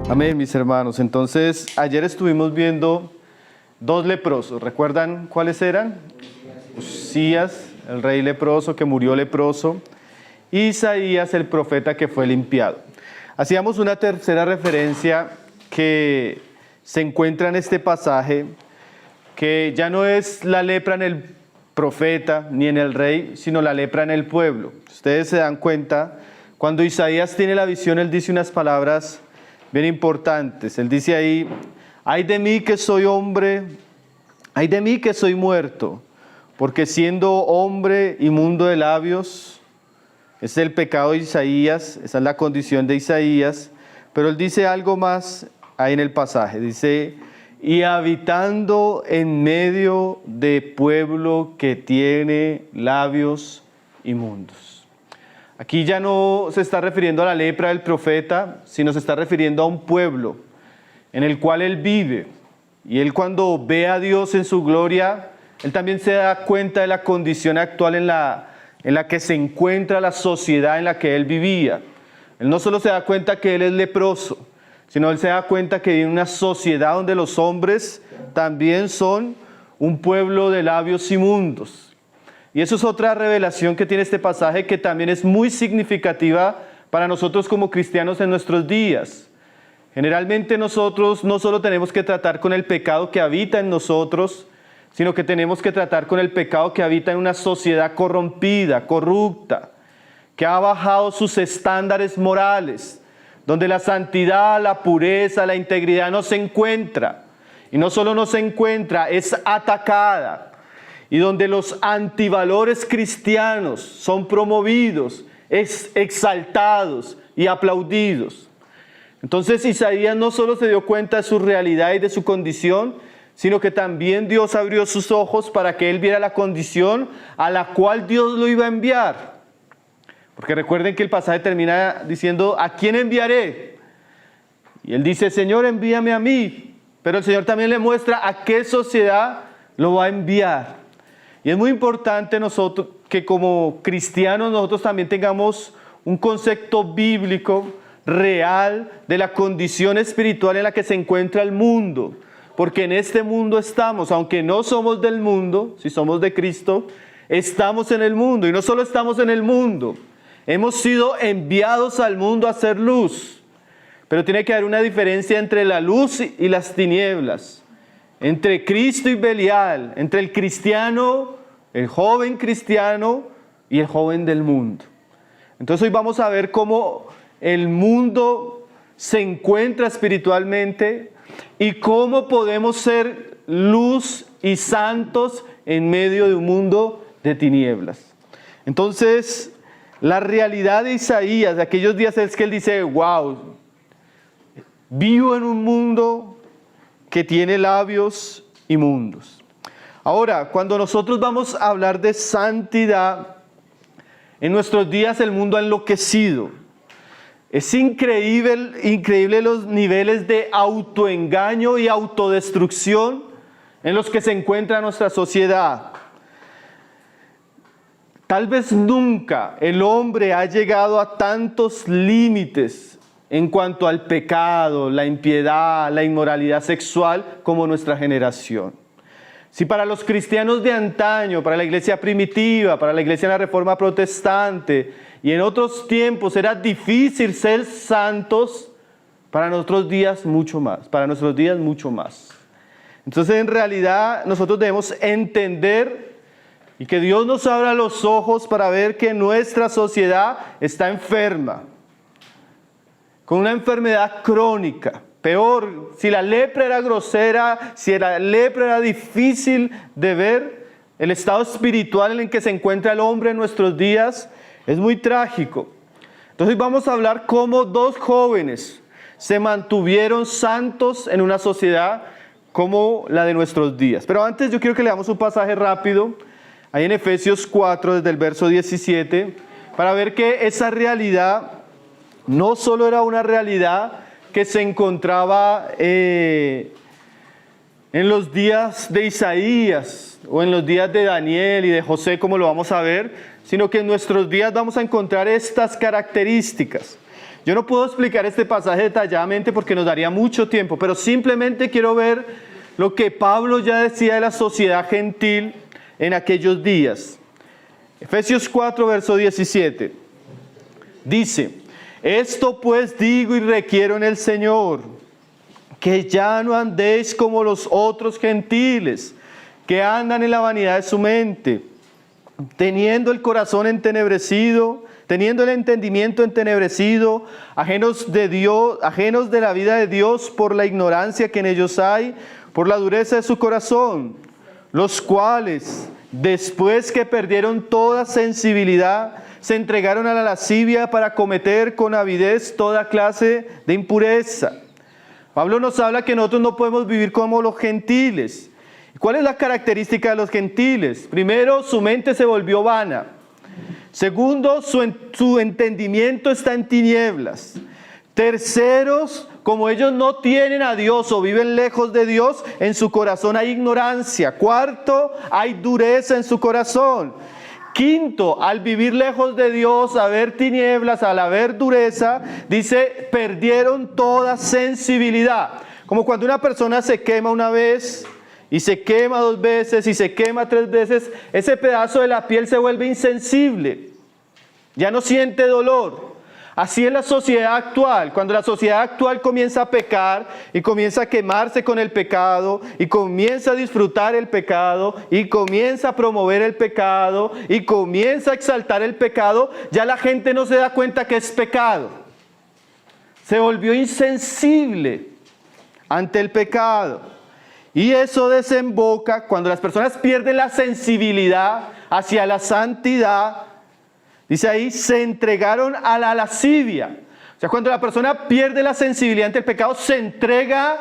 Amén, mis hermanos. Entonces, ayer estuvimos viendo dos leprosos. ¿Recuerdan cuáles eran? Usías, el rey leproso que murió leproso, y Isaías, el profeta que fue limpiado. Hacíamos una tercera referencia que se encuentra en este pasaje, que ya no es la lepra en el profeta ni en el rey, sino la lepra en el pueblo. Ustedes se dan cuenta, cuando Isaías tiene la visión, él dice unas palabras bien importantes. Él dice ahí: ay de mí que soy hombre, ay de mí que soy muerto, porque siendo hombre inmundo de labios, ese es el pecado de Isaías, esa es la condición de Isaías. Pero él dice algo más ahí en el pasaje, dice: y habitando en medio de pueblo que tiene labios inmundos. Aquí ya no se está refiriendo a la lepra del profeta, sino se está refiriendo a un pueblo en el cual él vive. Y él, cuando ve a Dios en su gloria, él también se da cuenta de la condición actual en la que se encuentra la sociedad en la que él vivía. Él no solo se da cuenta que él es leproso, sino él se da cuenta que vive en una sociedad donde los hombres también son un pueblo de labios inmundos. Y eso es otra revelación que tiene este pasaje, que también es muy significativa para nosotros como cristianos en nuestros días. Generalmente nosotros no solo tenemos que tratar con el pecado que habita en nosotros, sino que tenemos que tratar con el pecado que habita en una sociedad corrompida, corrupta, que ha bajado sus estándares morales, donde la santidad, la pureza, la integridad no se encuentra. Y no solo no se encuentra, es atacada. Y donde los antivalores cristianos son promovidos, exaltados y aplaudidos. Entonces Isaías no solo se dio cuenta de su realidad y de su condición, sino que también Dios abrió sus ojos para que él viera la condición a la cual Dios lo iba a enviar. Porque recuerden que el pasaje termina diciendo: ¿a quién enviaré? Y él dice: Señor, envíame a mí. Pero el Señor también le muestra a qué sociedad lo va a enviar. Y es muy importante nosotros que como cristianos nosotros también tengamos un concepto bíblico real de la condición espiritual en la que se encuentra el mundo. Porque en este mundo estamos, aunque no somos del mundo, si somos de Cristo, estamos en el mundo. Y no solo estamos en el mundo, hemos sido enviados al mundo a hacer luz. Pero tiene que haber una diferencia entre la luz y las tinieblas, entre Cristo y Belial, entre el cristiano, el joven cristiano y el joven del mundo. Entonces hoy vamos a ver cómo el mundo se encuentra espiritualmente y cómo podemos ser luz y santos en medio de un mundo de tinieblas. Entonces, la realidad de Isaías de aquellos días es que él dice: wow, vivo en un mundo que tiene labios inmundos. Ahora, cuando nosotros vamos a hablar de santidad, en nuestros días el mundo ha enloquecido. Es increíble los niveles de autoengaño y autodestrucción en los que se encuentra nuestra sociedad. Tal vez nunca el hombre ha llegado a tantos límites en cuanto al pecado, la impiedad, la inmoralidad sexual como nuestra generación. Si para los cristianos de antaño, para la iglesia primitiva, para la iglesia de la Reforma Protestante y en otros tiempos era difícil ser santos, para nuestros días mucho más, Entonces en realidad nosotros debemos entender y que Dios nos abra los ojos para ver que nuestra sociedad está enferma, con una enfermedad crónica. Peor, si la lepra era grosera, si la lepra era difícil de ver, el estado espiritual en el que se encuentra el hombre en nuestros días es muy trágico. Entonces vamos a hablar cómo dos jóvenes se mantuvieron santos en una sociedad como la de nuestros días. Pero antes yo quiero que leamos un pasaje rápido, ahí en Efesios 4, desde el verso 17, para ver que esa realidad no solo era una realidad que se encontraba en los días de Isaías o en los días de Daniel y de José, como lo vamos a ver, sino que en nuestros días vamos a encontrar estas características. Yo no puedo explicar este pasaje detalladamente porque nos daría mucho tiempo, pero simplemente quiero ver lo que Pablo ya decía de la sociedad gentil en aquellos días. Efesios 4, verso 17. Dice: esto pues digo y requiero en el Señor, que ya no andéis como los otros gentiles, que andan en la vanidad de su mente, teniendo el corazón entenebrecido, teniendo el entendimiento entenebrecido, ajenos de Dios, ajenos de la vida de Dios por la ignorancia que en ellos hay, por la dureza de su corazón, los cuales, después que perdieron toda sensibilidad, se entregaron a la lascivia para cometer con avidez toda clase de impureza. Pablo nos habla que nosotros no podemos vivir como los gentiles. ¿Cuál es la característica de los gentiles? Primero, su mente se volvió vana. Segundo, su entendimiento está en tinieblas. Terceros, como ellos no tienen a Dios o viven lejos de Dios, en su corazón hay ignorancia. Cuarto, hay dureza en su corazón. Quinto, al vivir lejos de Dios, al haber tinieblas, al haber dureza, dice, perdieron toda sensibilidad. Como cuando una persona se quema una vez, y se quema 2 veces, y se quema 3 veces, ese pedazo de la piel se vuelve insensible. Ya no siente dolor. Así es la sociedad actual. Cuando la sociedad actual comienza a pecar y comienza a quemarse con el pecado y comienza a disfrutar el pecado y comienza a promover el pecado y comienza a exaltar el pecado, ya la gente no se da cuenta que es pecado. Se volvió insensible ante el pecado. Y eso desemboca cuando las personas pierden la sensibilidad hacia la santidad. Dice ahí, se entregaron a la lascivia. O sea, cuando la persona pierde la sensibilidad ante el pecado, se entrega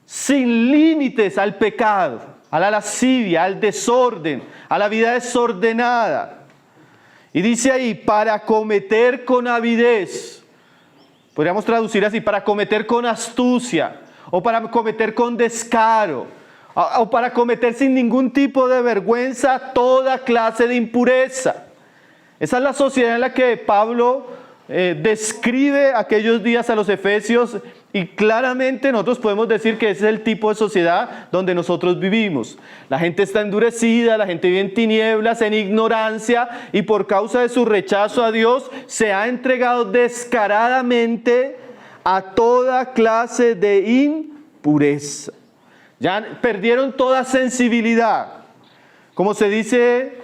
sin límites al pecado, a la lascivia, al desorden, a la vida desordenada. Y dice ahí, para cometer con avidez. Podríamos traducir así, para cometer con astucia, o para cometer con descaro, o para cometer sin ningún tipo de vergüenza toda clase de impureza. Esa es la sociedad en la que Pablo describe aquellos días a los efesios, y claramente nosotros podemos decir que ese es el tipo de sociedad donde nosotros vivimos. La gente está endurecida, la gente vive en tinieblas, en ignorancia, y por causa de su rechazo a Dios se ha entregado descaradamente a toda clase de impureza. Ya perdieron toda sensibilidad. Como se dice,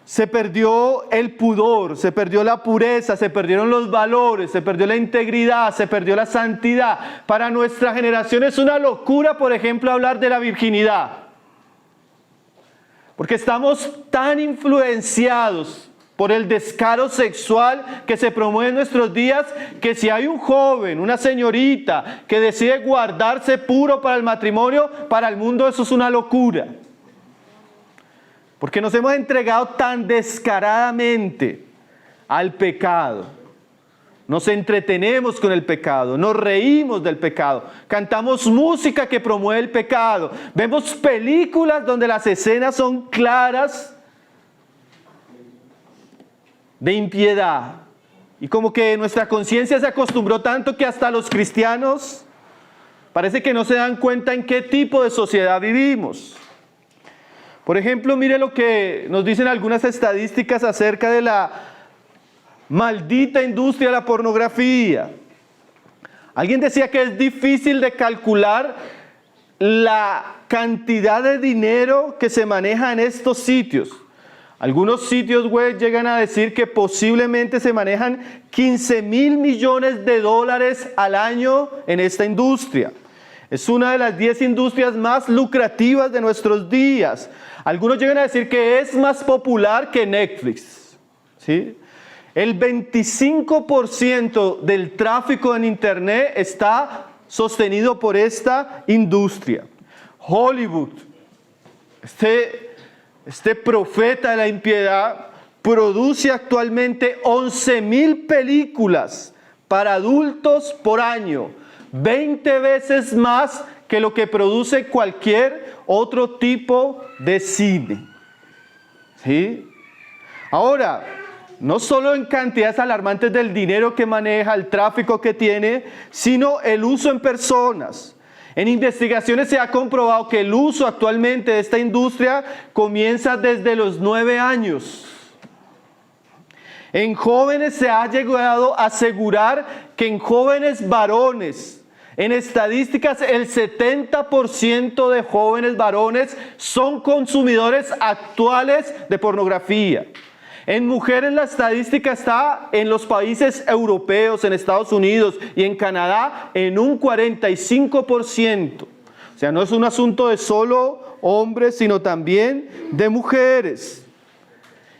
se perdió el pudor, se perdió la pureza, se perdieron los valores, se perdió la integridad, se perdió la santidad. Para nuestra generación es una locura, por ejemplo, hablar de la virginidad. Porque estamos tan influenciados por el descaro sexual que se promueve en nuestros días, que si hay un joven, una señorita, que decide guardarse puro para el matrimonio, para el mundo eso es una locura. Porque nos hemos entregado tan descaradamente al pecado. Nos entretenemos con el pecado, nos reímos del pecado, cantamos música que promueve el pecado, vemos películas donde las escenas son claras de impiedad. Y como que nuestra conciencia se acostumbró tanto que hasta los cristianos parece que no se dan cuenta en qué tipo de sociedad vivimos. Por ejemplo, mire lo que nos dicen algunas estadísticas acerca de la maldita industria de la pornografía. Alguien decía que es difícil de calcular la cantidad de dinero que se maneja en estos sitios. Algunos sitios web llegan a decir que posiblemente se manejan 15,000 millones de dólares al año en esta industria. Es una de las 10 industrias más lucrativas de nuestros días. Algunos llegan a decir que es más popular que Netflix, ¿sí? El 25% del tráfico en Internet está sostenido por esta industria. Hollywood, este profeta de la impiedad, produce actualmente 11,000 películas para adultos por año, 20 veces más que lo que produce cualquier otro tipo de cine. ¿Sí? Ahora, no solo en cantidades alarmantes del dinero que maneja, el tráfico que tiene, sino el uso en personas. En investigaciones se ha comprobado que el uso actualmente de esta industria comienza desde los 9 años. En jóvenes se ha llegado a asegurar que en jóvenes varones, en estadísticas, el 70% de jóvenes varones son consumidores actuales de pornografía. En mujeres la estadística está en los países europeos, en Estados Unidos y en Canadá en un 45%. O sea, no es un asunto de solo hombres, sino también de mujeres.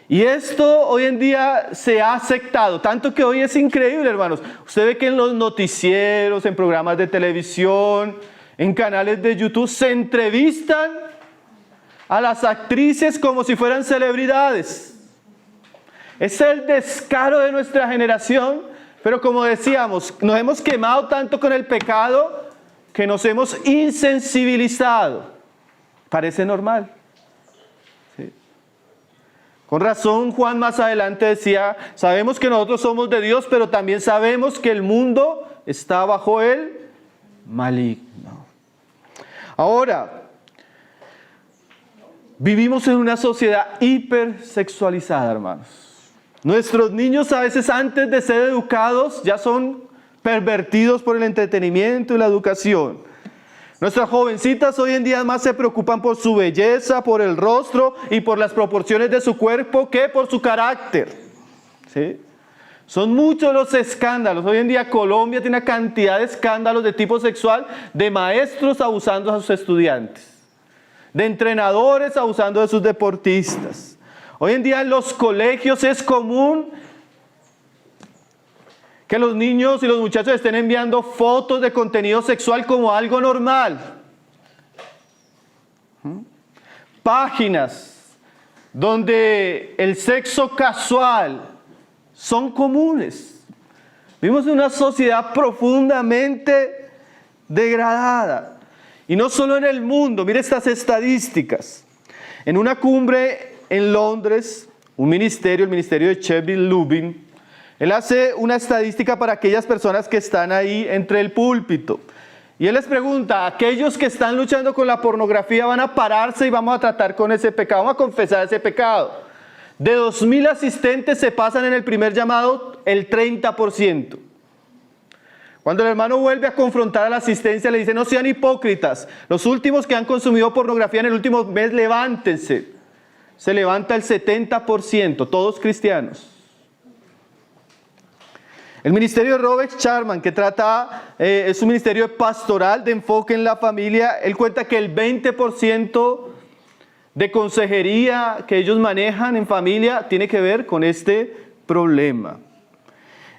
Y esto hoy en día se ha aceptado, tanto que hoy es increíble, hermanos. Usted ve que en los noticieros, en programas de televisión, en canales de YouTube, se entrevistan a las actrices como si fueran celebridades. Es el descaro de nuestra generación, pero como decíamos, nos hemos quemado tanto con el pecado que nos hemos insensibilizado. Parece normal. ¿Sí? Con razón, Juan más adelante decía, sabemos que nosotros somos de Dios, pero también sabemos que el mundo está bajo el maligno. Ahora, vivimos en una sociedad hipersexualizada, hermanos. Nuestros niños a veces antes de ser educados ya son pervertidos por el entretenimiento y la educación. Nuestras jovencitas hoy en día más se preocupan por su belleza, por el rostro y por las proporciones de su cuerpo que por su carácter. ¿Sí? Son muchos los escándalos. Hoy en día Colombia tiene una cantidad de escándalos de tipo sexual, de maestros abusando a sus estudiantes, de entrenadores abusando de sus deportistas. Hoy en día en los colegios es común que los niños y los muchachos estén enviando fotos de contenido sexual como algo normal. Páginas donde el sexo casual son comunes. Vivimos en una sociedad profundamente degradada. Y no solo en el mundo, mire estas estadísticas. En una cumbre en Londres, el ministerio de Shevin Lubin, él hace una estadística para aquellas personas que están ahí entre el púlpito. Y él les pregunta, aquellos que están luchando con la pornografía van a pararse y vamos a tratar con ese pecado, vamos a confesar ese pecado. De 2,000 asistentes se pasan en el primer llamado el 30%. Cuando el hermano vuelve a confrontar a la asistencia, le dice, no sean hipócritas. Los últimos que han consumido pornografía en el último mes, levántense. Se levanta el 70%, todos cristianos. El ministerio de Robert Sharman, que es un ministerio pastoral de enfoque en la familia, él cuenta que el 20% de consejería que ellos manejan en familia tiene que ver con este problema.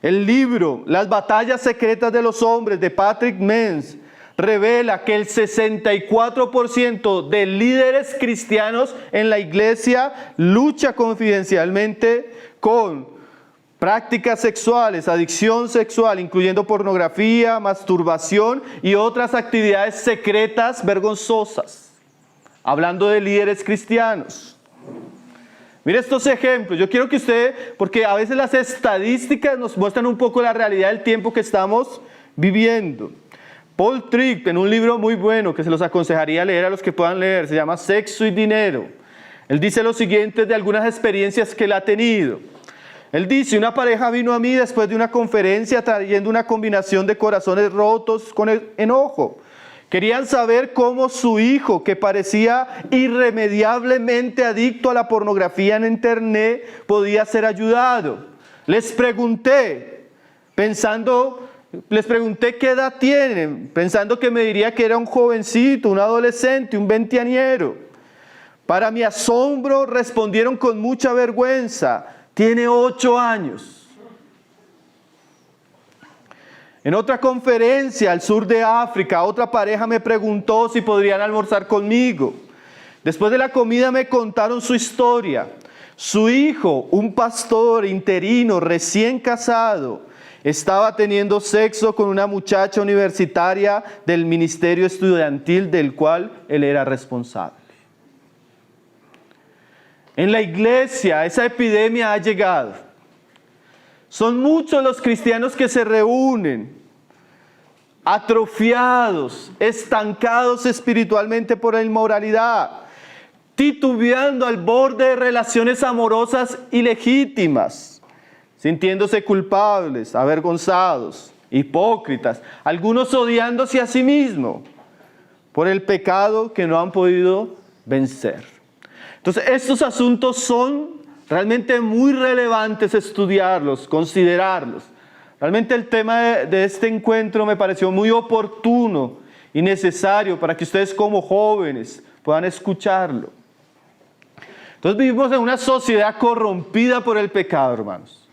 El libro Las batallas secretas de los hombres de Patrick Menz revela que el 64% de líderes cristianos en la iglesia lucha confidencialmente con prácticas sexuales, adicción sexual, incluyendo pornografía, masturbación y otras actividades secretas vergonzosas. Hablando de líderes cristianos. Mire estos ejemplos. Yo quiero que usted, porque a veces las estadísticas nos muestran un poco la realidad del tiempo que estamos viviendo. Paul Tripp, en un libro muy bueno que se los aconsejaría leer a los que puedan leer, se llama Sexo y Dinero. Él dice lo siguiente de algunas experiencias que él ha tenido. Él dice, una pareja vino a mí después de una conferencia trayendo una combinación de corazones rotos con enojo. Querían saber cómo su hijo, que parecía irremediablemente adicto a la pornografía en internet, podía ser ayudado. Les pregunté qué edad tienen, pensando que me diría que era un jovencito, un adolescente, un veinteañero. Para mi asombro respondieron con mucha vergüenza, tiene 8 años. En otra conferencia al sur de África, otra pareja me preguntó si podrían almorzar conmigo. Después de la comida me contaron su historia. Su hijo, un pastor interino recién casado, estaba teniendo sexo con una muchacha universitaria del ministerio estudiantil del cual él era responsable. En la iglesia esa epidemia ha llegado. Son muchos los cristianos que se reúnen atrofiados, estancados espiritualmente por la inmoralidad, titubeando al borde de relaciones amorosas ilegítimas, sintiéndose culpables, avergonzados, hipócritas, algunos odiándose a sí mismos por el pecado que no han podido vencer. Entonces, estos asuntos son realmente muy relevantes estudiarlos, considerarlos. Realmente el tema de este encuentro me pareció muy oportuno y necesario para que ustedes como jóvenes puedan escucharlo. Entonces vivimos en una sociedad corrompida por el pecado, hermanos.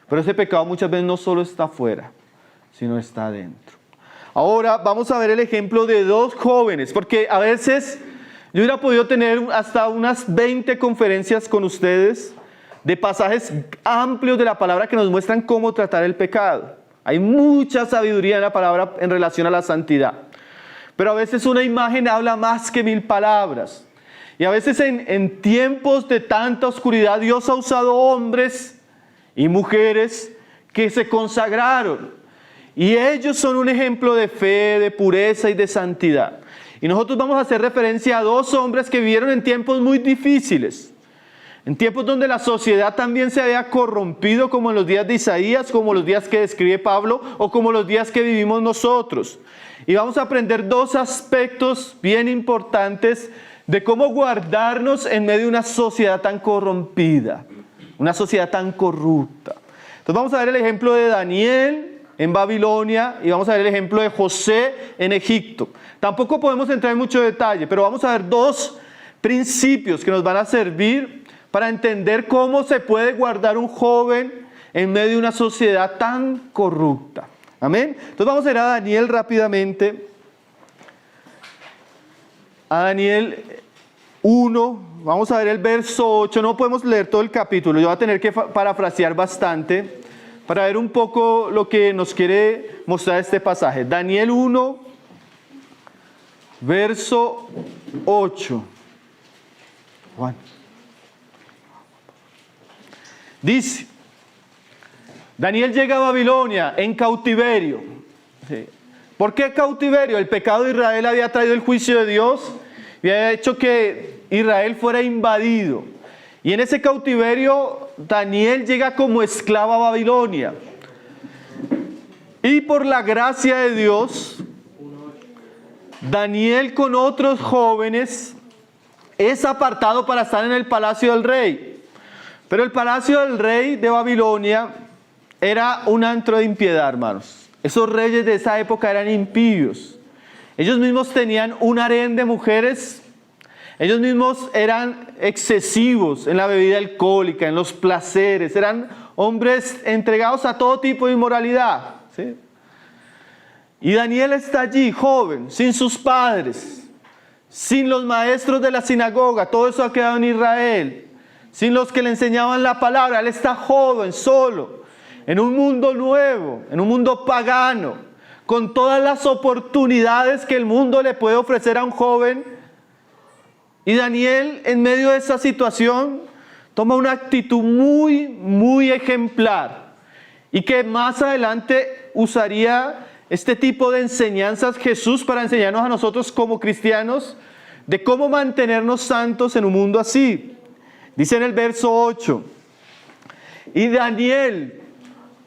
Pero ese pecado muchas veces no solo está afuera, sino está adentro. Ahora vamos a ver el ejemplo de dos jóvenes, porque a veces yo hubiera podido tener hasta unas 20 conferencias con ustedes de pasajes amplios de la palabra que nos muestran cómo tratar el pecado. Hay mucha sabiduría en la palabra en relación a la santidad. Pero a veces una imagen habla más que 1000 palabras. Y a veces en tiempos de tanta oscuridad Dios ha usado hombres y mujeres que se consagraron. Y ellos son un ejemplo de fe, de pureza y de santidad. Y nosotros vamos a hacer referencia a dos hombres que vivieron en tiempos muy difíciles. En tiempos donde la sociedad también se había corrompido, como en los días de Isaías, como los días que describe Pablo, o como los días que vivimos nosotros. Y vamos a aprender dos aspectos bien importantes de cómo guardarnos en medio de una sociedad tan corrompida, una sociedad tan corrupta. Entonces vamos a ver el ejemplo de Daniel en Babilonia y vamos a ver el ejemplo de José en Egipto. Tampoco podemos entrar en mucho detalle, pero vamos a ver dos principios que nos van a servir para entender cómo se puede guardar un joven en medio de una sociedad tan corrupta. Amén. Entonces vamos a ir a Daniel rápidamente. A Daniel 1, vamos a ver el verso 8. No podemos leer todo el capítulo, yo voy a tener que parafrasear bastante para ver un poco lo que nos quiere mostrar este pasaje. Daniel 1, verso 8. Juan. Dice, Daniel llega a Babilonia en cautiverio. Sí. ¿Por qué cautiverio? El pecado de Israel había traído el juicio de Dios y había hecho que Israel fuera invadido. Y en ese cautiverio Daniel llega como esclavo a Babilonia. Y por la gracia de Dios, Daniel con otros jóvenes es apartado para estar en el palacio del rey. Pero el palacio del rey de Babilonia era un antro de impiedad, hermanos. Esos reyes de esa época eran impíos. Ellos mismos tenían un harén de mujeres. Ellos mismos eran excesivos en la bebida alcohólica, en los placeres. Eran hombres entregados a todo tipo de inmoralidad, ¿sí? Y Daniel está allí, joven, sin sus padres, sin los maestros de la sinagoga. Todo eso ha quedado en Israel. Sin los que le enseñaban la palabra. Él está joven, solo, en un mundo nuevo, en un mundo pagano, con todas las oportunidades que el mundo le puede ofrecer a un joven. Y Daniel, en medio de esa situación, toma una actitud muy, muy ejemplar, y que más adelante usaría este tipo de enseñanzas Jesús para enseñarnos a nosotros como cristianos de cómo mantenernos santos en un mundo así. Dice en el verso 8, y Daniel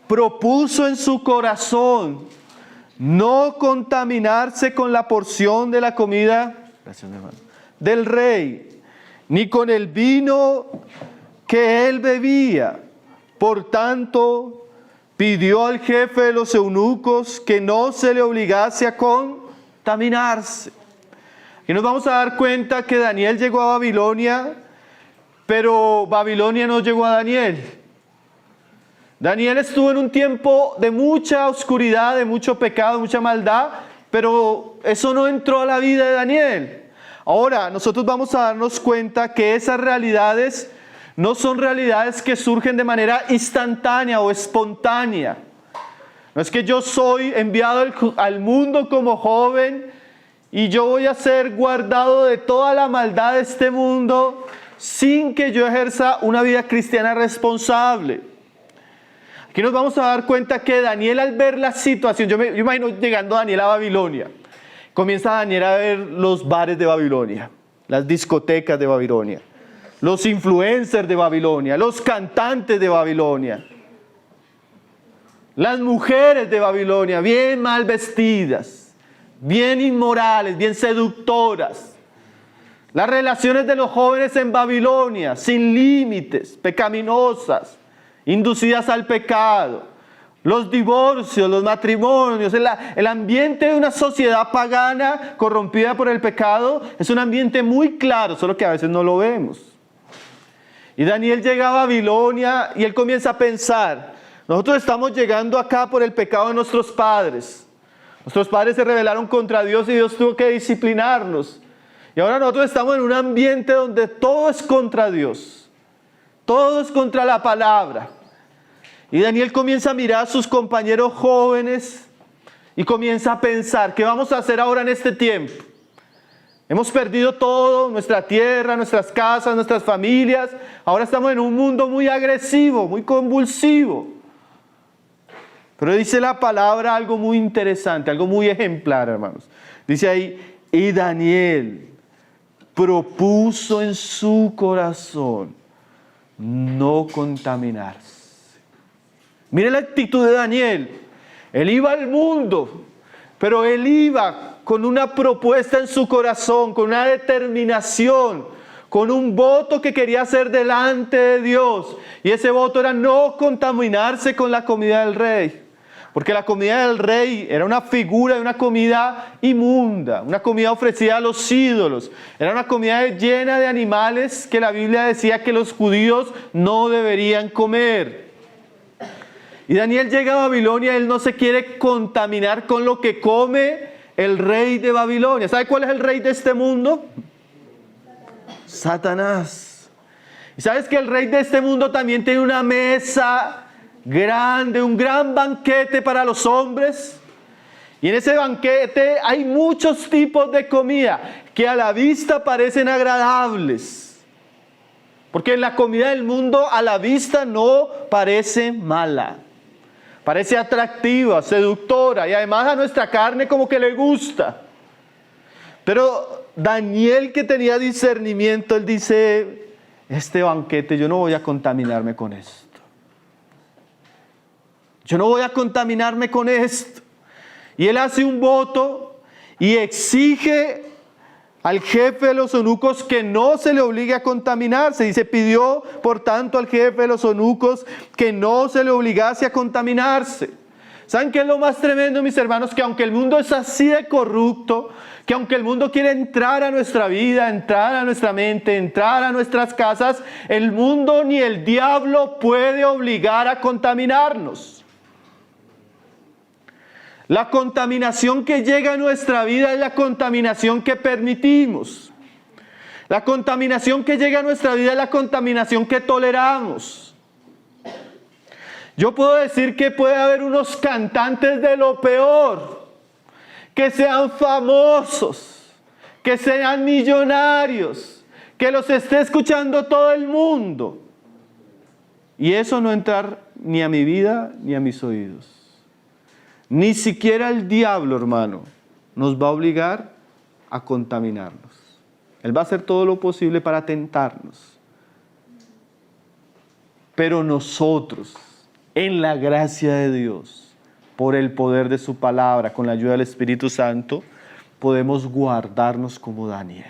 propuso en su corazón no contaminarse con la porción de la comida del rey, ni con el vino que él bebía. Por tanto, pidió al jefe de los eunucos que no se le obligase a contaminarse. Y nos vamos a dar cuenta que Daniel llegó a Babilonia, pero Babilonia no llegó a Daniel. Daniel estuvo en un tiempo de mucha oscuridad, de mucho pecado, mucha maldad, pero eso no entró a la vida de Daniel. Ahora, nosotros vamos a darnos cuenta que esas realidades no son realidades que surgen de manera instantánea o espontánea. No es que yo soy enviado al mundo como joven y yo voy a ser guardado de toda la maldad de este mundo sin que yo ejerza una vida cristiana responsable. Aquí nos vamos a dar cuenta que Daniel, al ver la situación, yo imagino llegando Daniel a Babilonia, comienza Daniel a ver los bares de Babilonia, las discotecas de Babilonia, los influencers de Babilonia, los cantantes de Babilonia, las mujeres de Babilonia, bien mal vestidas, bien inmorales, bien seductoras. Las relaciones de los jóvenes en Babilonia, sin límites, pecaminosas, inducidas al pecado. Los divorcios, los matrimonios, el ambiente de una sociedad pagana corrompida por el pecado es un ambiente muy claro, solo que a veces no lo vemos. Y Daniel llega a Babilonia y él comienza a pensar, nosotros estamos llegando acá por el pecado de nuestros padres. Nuestros padres se rebelaron contra Dios y Dios tuvo que disciplinarnos. Y ahora nosotros estamos en un ambiente donde todo es contra Dios. Todo es contra la palabra. Y Daniel comienza a mirar a sus compañeros jóvenes y comienza a pensar, ¿qué vamos a hacer ahora en este tiempo? Hemos perdido todo, nuestra tierra, nuestras casas, nuestras familias. Ahora estamos en un mundo muy agresivo, muy convulsivo. Pero dice la palabra algo muy interesante, algo muy ejemplar, hermanos. Dice ahí, y Daniel propuso en su corazón no contaminarse. Mire la actitud de Daniel. Él iba al mundo, pero él iba con una propuesta en su corazón, con una determinación, con un voto que quería hacer delante de Dios. Y ese voto era no contaminarse con la comida del rey. Porque la comida del rey era una figura de una comida inmunda, una comida ofrecida a los ídolos. Era una comida llena de animales que la Biblia decía que los judíos no deberían comer. Y Daniel llega a Babilonia, él no se quiere contaminar con lo que come el rey de Babilonia. ¿Sabe cuál es el rey de este mundo? Satanás. ¿Y sabes que el rey de este mundo también tiene una mesa grande, un gran banquete para los hombres? Y en ese banquete hay muchos tipos de comida que a la vista parecen agradables. Porque la comida del mundo a la vista no parece mala. Parece atractiva, seductora y además a nuestra carne como que le gusta. Pero Daniel, que tenía discernimiento, él dice, este banquete yo no voy a contaminarme con esto. Yo no voy a contaminarme con esto. Y él hace un voto y exige al jefe de los eunucos que no se le obligue a contaminarse. Y se pidió, por tanto, al jefe de los eunucos que no se le obligase a contaminarse. ¿Saben qué es lo más tremendo, mis hermanos? Que aunque el mundo es así de corrupto, que aunque el mundo quiere entrar a nuestra vida, entrar a nuestra mente, entrar a nuestras casas, el mundo ni el diablo puede obligar a contaminarnos. La contaminación que llega a nuestra vida es la contaminación que permitimos. La contaminación que llega a nuestra vida es la contaminación que toleramos. Yo puedo decir que puede haber unos cantantes de lo peor, que sean famosos, que sean millonarios, que los esté escuchando todo el mundo. Y eso no entrar ni a mi vida ni a mis oídos. Ni siquiera el diablo, hermano, nos va a obligar a contaminarnos. Él va a hacer todo lo posible para tentarnos. Pero nosotros, en la gracia de Dios, por el poder de su palabra, con la ayuda del Espíritu Santo, podemos guardarnos como Daniel.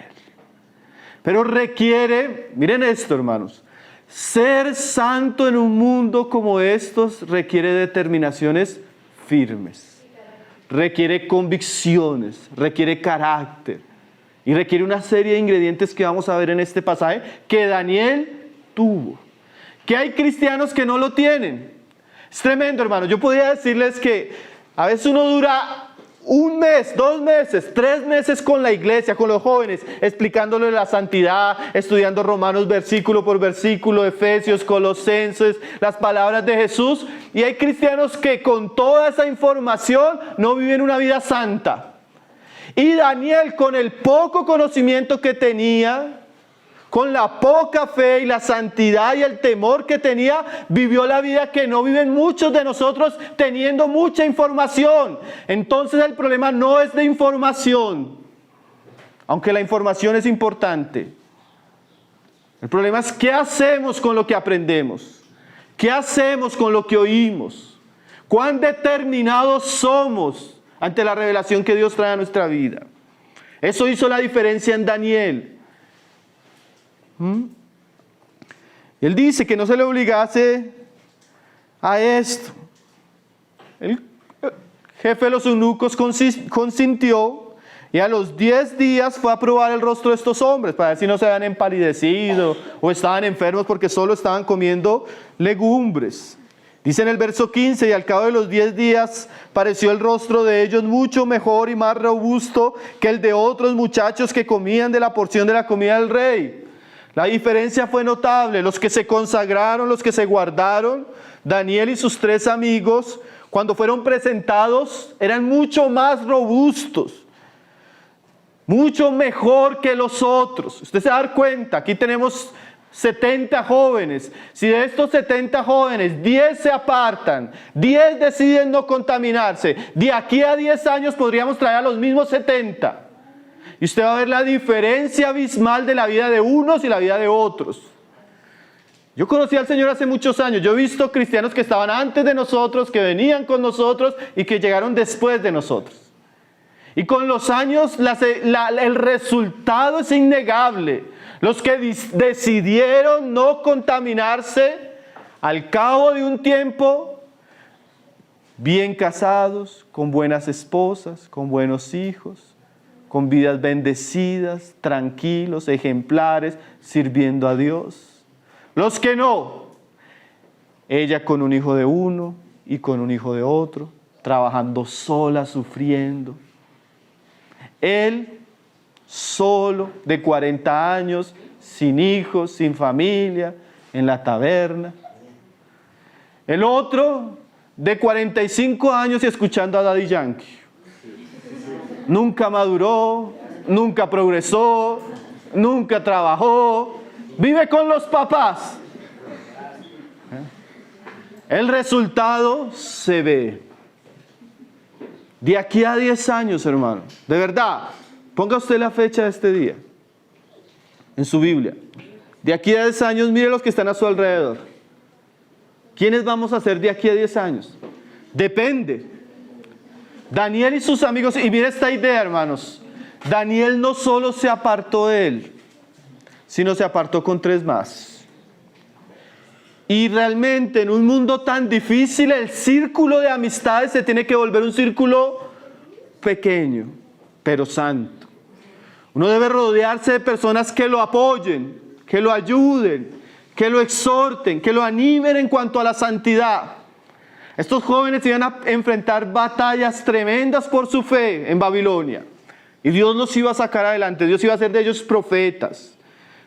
Pero requiere, miren esto, hermanos, ser santo en un mundo como estos requiere determinaciones firmes, requiere convicciones, requiere carácter y requiere una serie de ingredientes que vamos a ver en este pasaje que Daniel tuvo, que hay cristianos que no lo tienen. Es tremendo, hermano. Yo podría decirles que a veces uno dura 1 mes, 2 meses, 3 meses con la iglesia, con los jóvenes, explicándole la santidad, estudiando Romanos versículo por versículo, Efesios, Colosenses, las palabras de Jesús. Y hay cristianos que con toda esa información no viven una vida santa. Y Daniel, con el poco conocimiento que tenía, con la poca fe y la santidad y el temor que tenía, vivió la vida que no viven muchos de nosotros teniendo mucha información. Entonces el problema no es de información, aunque la información es importante. El problema es qué hacemos con lo que aprendemos, qué hacemos con lo que oímos, cuán determinados somos ante la revelación que Dios trae a nuestra vida. Eso hizo la diferencia en Daniel. Él dice que no se le obligase a esto. El jefe de los eunucos consintió, y a los 10 días fue a probar el rostro de estos hombres para ver si no se habían empalidecido o estaban enfermos porque solo estaban comiendo legumbres. Dice en el verso 15, y al cabo de los 10 días pareció el rostro de ellos mucho mejor y más robusto que el de otros muchachos que comían de la porción de la comida del rey. La diferencia fue notable. Los que se consagraron, los que se guardaron, Daniel y sus 3 amigos, cuando fueron presentados, eran mucho más robustos, mucho mejor que los otros. Usted se va a dar cuenta, aquí tenemos 70 jóvenes. Si de estos 70 jóvenes 10 se apartan, 10 deciden no contaminarse, de aquí a 10 años podríamos traer a los mismos 70. Y usted va a ver la diferencia abismal de la vida de unos y la vida de otros. Yo conocí al Señor hace muchos años. Yo he visto cristianos que estaban antes de nosotros, que venían con nosotros y que llegaron después de nosotros. Y con los años el resultado es innegable. Los que decidieron no contaminarse, al cabo de un tiempo, bien casados, con buenas esposas, con buenos hijos, con vidas bendecidas, tranquilos, ejemplares, sirviendo a Dios. Los que no, ella con un hijo de uno y con un hijo de otro, trabajando sola, sufriendo. Él solo, de 40 años, sin hijos, sin familia, en la taberna. El otro, de 45 años y escuchando a Daddy Yankee. Nunca maduró, nunca progresó, nunca trabajó, vive con los papás. El resultado se ve. De aquí a 10 años, hermano, de verdad, ponga usted la fecha de este día en su Biblia. De aquí a 10 años, mire los que están a su alrededor. ¿Quiénes vamos a ser de aquí a 10 años? Depende. Daniel y sus amigos, y mire esta idea, hermanos. Daniel no solo se apartó de él, sino se apartó con 3 más. Y realmente en un mundo tan difícil, el círculo de amistades se tiene que volver un círculo pequeño, pero santo. Uno debe rodearse de personas que lo apoyen, que lo ayuden, que lo exhorten, que lo animen en cuanto a la santidad. Estos jóvenes iban a enfrentar batallas tremendas por su fe en Babilonia. Y Dios los iba a sacar adelante. Dios iba a hacer de ellos profetas.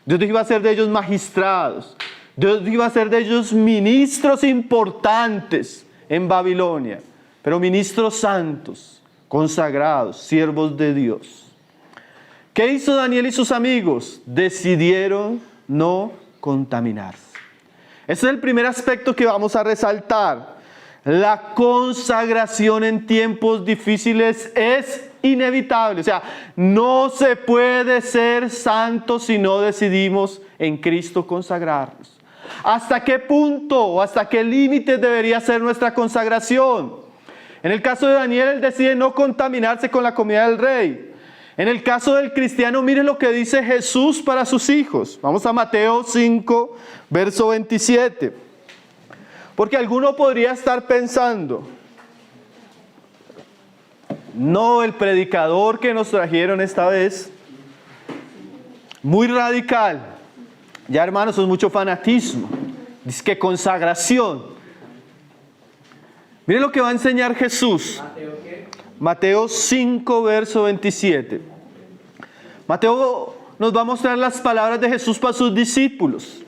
Dios iba a hacer de ellos magistrados. Dios iba a hacer de ellos ministros importantes en Babilonia. Pero ministros santos, consagrados, siervos de Dios. ¿Qué hizo Daniel y sus amigos? Decidieron no contaminarse. Ese es el primer aspecto que vamos a resaltar. La consagración en tiempos difíciles es inevitable. O sea, no se puede ser santo si no decidimos en Cristo consagrarnos. ¿Hasta qué punto o hasta qué límite debería ser nuestra consagración? En el caso de Daniel, él decide no contaminarse con la comida del rey. En el caso del cristiano, miren lo que dice Jesús para sus hijos. Vamos a Mateo 5, verso 27. Porque alguno podría estar pensando, no, el predicador que nos trajeron esta vez, muy radical. Ya, hermanos, es mucho fanatismo. Dice que consagración. Miren lo que va a enseñar Jesús. Mateo 5, verso 27. Mateo nos va a mostrar las palabras de Jesús para sus discípulos.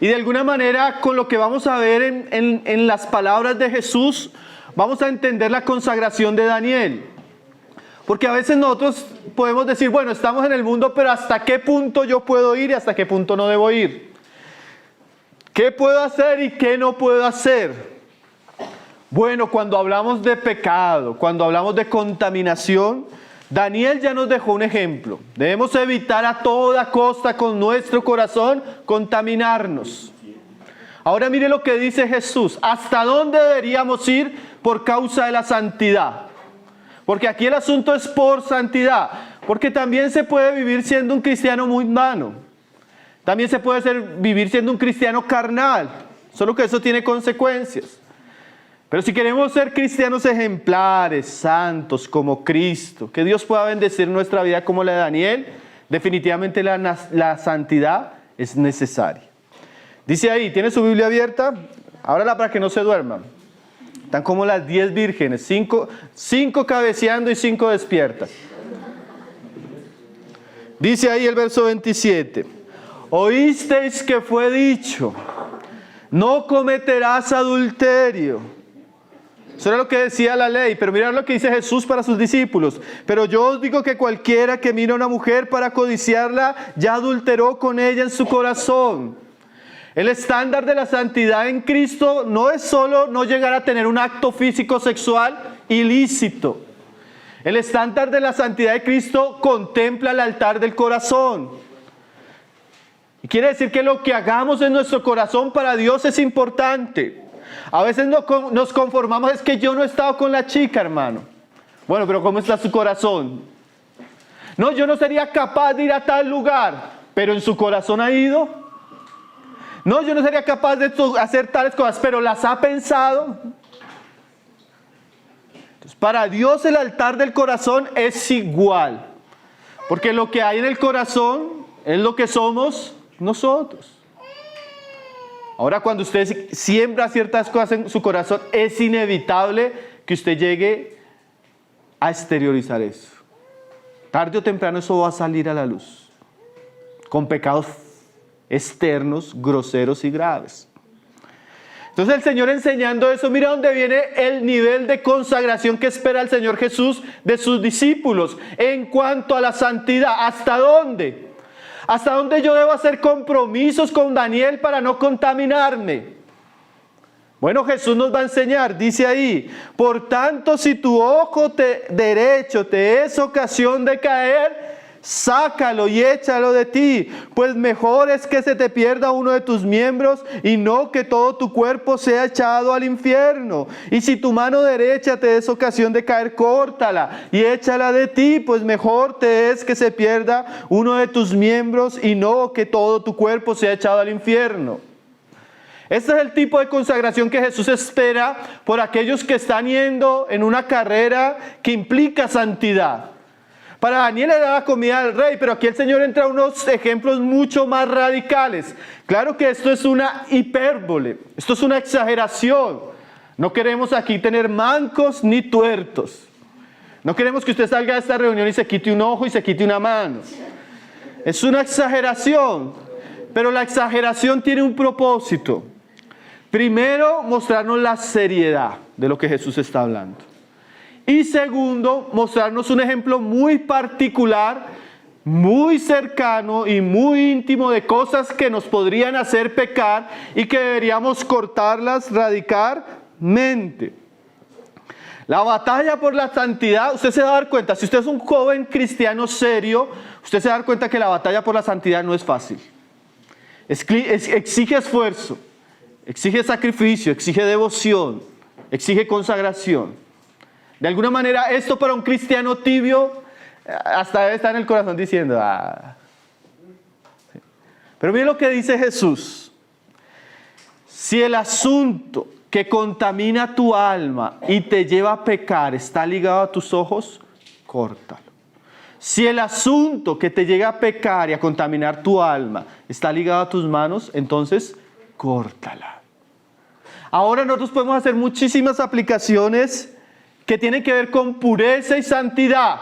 Y de alguna manera, con lo que vamos a ver en las palabras de Jesús, vamos a entender la consagración de Daniel. Porque a veces nosotros podemos decir, bueno, estamos en el mundo, pero ¿hasta qué punto yo puedo ir y hasta qué punto no debo ir? ¿Qué puedo hacer y qué no puedo hacer? Bueno, cuando hablamos de pecado, cuando hablamos de contaminación, Daniel ya nos dejó un ejemplo. Debemos evitar a toda costa con nuestro corazón contaminarnos. Ahora mire lo que dice Jesús. ¿Hasta dónde deberíamos ir por causa de la santidad? Porque aquí el asunto es por santidad. Porque también se puede vivir siendo un cristiano mundano. También se puede vivir siendo un cristiano carnal. Solo que eso tiene consecuencias. Pero si queremos ser cristianos ejemplares, santos, como Cristo, que Dios pueda bendecir nuestra vida como la de Daniel, definitivamente la santidad es necesaria. Dice ahí, ¿tiene su Biblia abierta? Ábrala para que no se duerman. Están como las 10 vírgenes, 5 cabeceando y 5 despiertas. Dice ahí el verso 27. Oísteis que fue dicho, no cometerás adulterio. Eso era lo que decía la ley, pero mirad lo que dice Jesús para sus discípulos. Pero yo os digo que cualquiera que mira a una mujer para codiciarla, ya adulteró con ella en su corazón. El estándar de la santidad en Cristo no es solo no llegar a tener un acto físico sexual ilícito. El estándar de la santidad de Cristo contempla el altar del corazón. Y quiere decir que lo que hagamos en nuestro corazón para Dios es importante. A veces nos conformamos, es que yo no he estado con la chica, hermano. Bueno, pero ¿cómo está su corazón? No, yo no sería capaz de ir a tal lugar, pero en su corazón ha ido. No, yo no sería capaz de hacer tales cosas, pero las ha pensado. Entonces, para Dios el altar del corazón es igual. Porque lo que hay en el corazón es lo que somos nosotros. Ahora, cuando usted siembra ciertas cosas en su corazón, es inevitable que usted llegue a exteriorizar eso. Tarde o temprano eso va a salir a la luz. Con pecados externos, groseros y graves. Entonces el Señor enseñando eso, mira dónde viene el nivel de consagración que espera el Señor Jesús de sus discípulos. En cuanto a la santidad, ¿hasta dónde? ¿Hasta dónde yo debo hacer compromisos con Daniel para no contaminarme? Bueno, Jesús nos va a enseñar, dice ahí, por tanto, si tu ojo derecho te es ocasión de caer, sácalo y échalo de ti, pues mejor es que se te pierda uno de tus miembros y no que todo tu cuerpo sea echado al infierno. Y si tu mano derecha te es ocasión de caer, córtala y échala de ti, pues mejor te es que se pierda uno de tus miembros y no que todo tu cuerpo sea echado al infierno. Este es el tipo de consagración que Jesús espera por aquellos que están yendo en una carrera que implica santidad. Para Daniel era la comida del rey, pero aquí el Señor entra a unos ejemplos mucho más radicales. Claro que esto es una hipérbole, esto es una exageración. No queremos aquí tener mancos ni tuertos. No queremos que usted salga de esta reunión y se quite un ojo y se quite una mano. Es una exageración, pero la exageración tiene un propósito. Primero, mostrarnos la seriedad de lo que Jesús está hablando. Y segundo, mostrarnos un ejemplo muy particular, muy cercano y muy íntimo de cosas que nos podrían hacer pecar y que deberíamos cortarlas radicalmente. La batalla por la santidad, usted se va a dar cuenta, si usted es un joven cristiano serio, usted se va a dar cuenta que la batalla por la santidad no es fácil. Exige esfuerzo, exige sacrificio, exige devoción, exige consagración. De alguna manera, esto para un cristiano tibio, hasta debe estar en el corazón diciendo, Pero miren lo que dice Jesús. Si el asunto que contamina tu alma y te lleva a pecar está ligado a tus ojos, córtalo. Si el asunto que te llega a pecar y a contaminar tu alma está ligado a tus manos, entonces córtala. Ahora nosotros podemos hacer muchísimas aplicaciones que tienen que ver con pureza y santidad.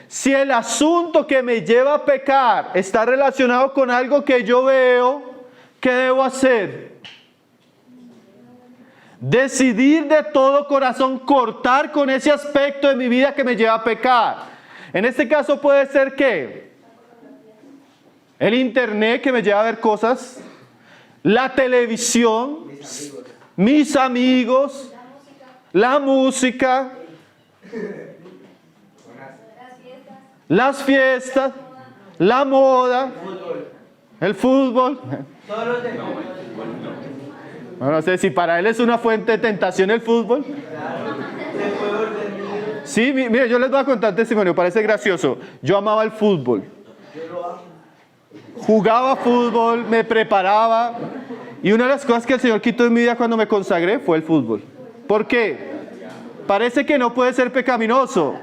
Si el asunto que me lleva a pecar está relacionado con algo que yo veo, ¿qué debo hacer? Decidir de todo corazón cortar con ese aspecto de mi vida que me lleva a pecar. En este caso puede ser que el internet que me lleva a ver cosas, la televisión, mis amigos, la música, las fiestas, la moda, el fútbol. Bueno, no sé si para él es una fuente de tentación el fútbol. Sí, mire, yo les voy a contar testimonio, parece gracioso. Yo amaba el fútbol. Jugaba fútbol, me preparaba. Y una de las cosas que el Señor quitó en mi vida cuando me consagré fue el fútbol. ¿Por qué? Parece que no puede ser pecaminoso,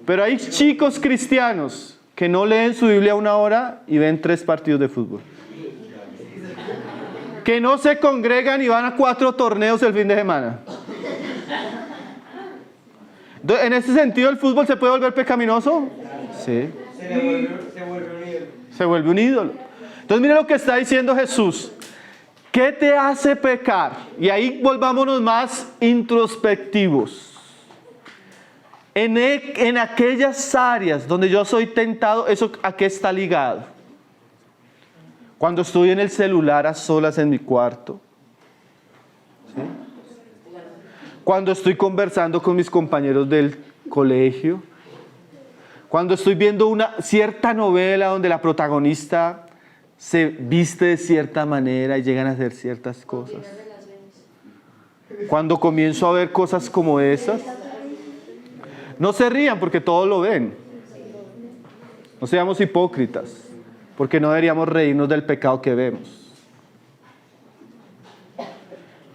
pero hay chicos cristianos que no leen su Biblia 1 hora y ven 3 partidos de fútbol. Que no se congregan y van a 4 torneos el fin de semana. En ese sentido, ¿el fútbol se puede volver pecaminoso? Sí. Se vuelve un ídolo. Entonces, mire lo que está diciendo Jesús. ¿Qué te hace pecar? Y ahí volvámonos más introspectivos. En aquellas áreas donde yo soy tentado, ¿eso a qué está ligado? Cuando estoy en el celular a solas en mi cuarto. ¿Sí? Cuando estoy conversando con mis compañeros del colegio. Cuando estoy viendo una cierta novela donde la protagonista se viste de cierta manera y llegan a hacer ciertas cosas. Cuando comienzo a ver cosas como esas. No se rían porque todos lo ven. No seamos hipócritas. Porque no deberíamos reírnos del pecado que vemos.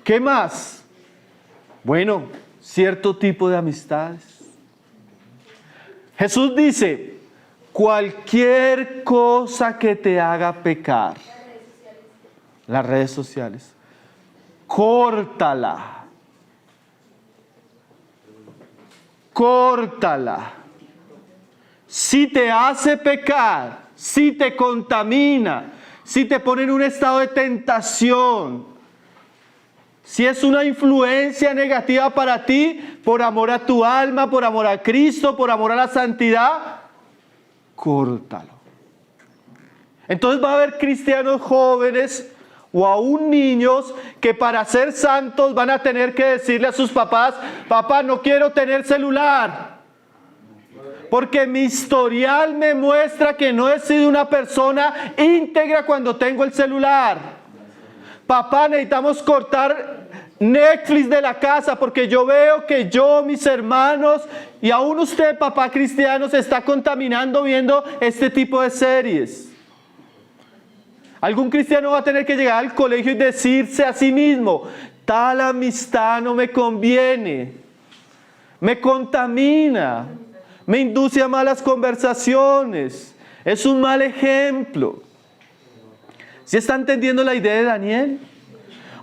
¿Qué más? Bueno, cierto tipo de amistades. Jesús dice, cualquier cosa que te haga pecar, las redes sociales, córtala. Córtala. Si te hace pecar, si te contamina, si te pone en un estado de tentación, si es una influencia negativa para ti, por amor a tu alma, por amor a Cristo, por amor a la santidad, córtalo. Entonces va a haber cristianos jóvenes o aún niños que para ser santos van a tener que decirle a sus papás, papá, no quiero tener celular. Porque mi historial me muestra que no he sido una persona íntegra cuando tengo el celular. Papá, necesitamos cortar Netflix de la casa porque yo veo que mis hermanos y aún usted, papá cristiano, se está contaminando viendo este tipo de series. Algún cristiano va a tener que llegar al colegio y decirse a sí mismo, tal amistad no me conviene, me contamina. Me induce a malas conversaciones. Es un mal ejemplo. ¿Sí está entendiendo la idea de Daniel?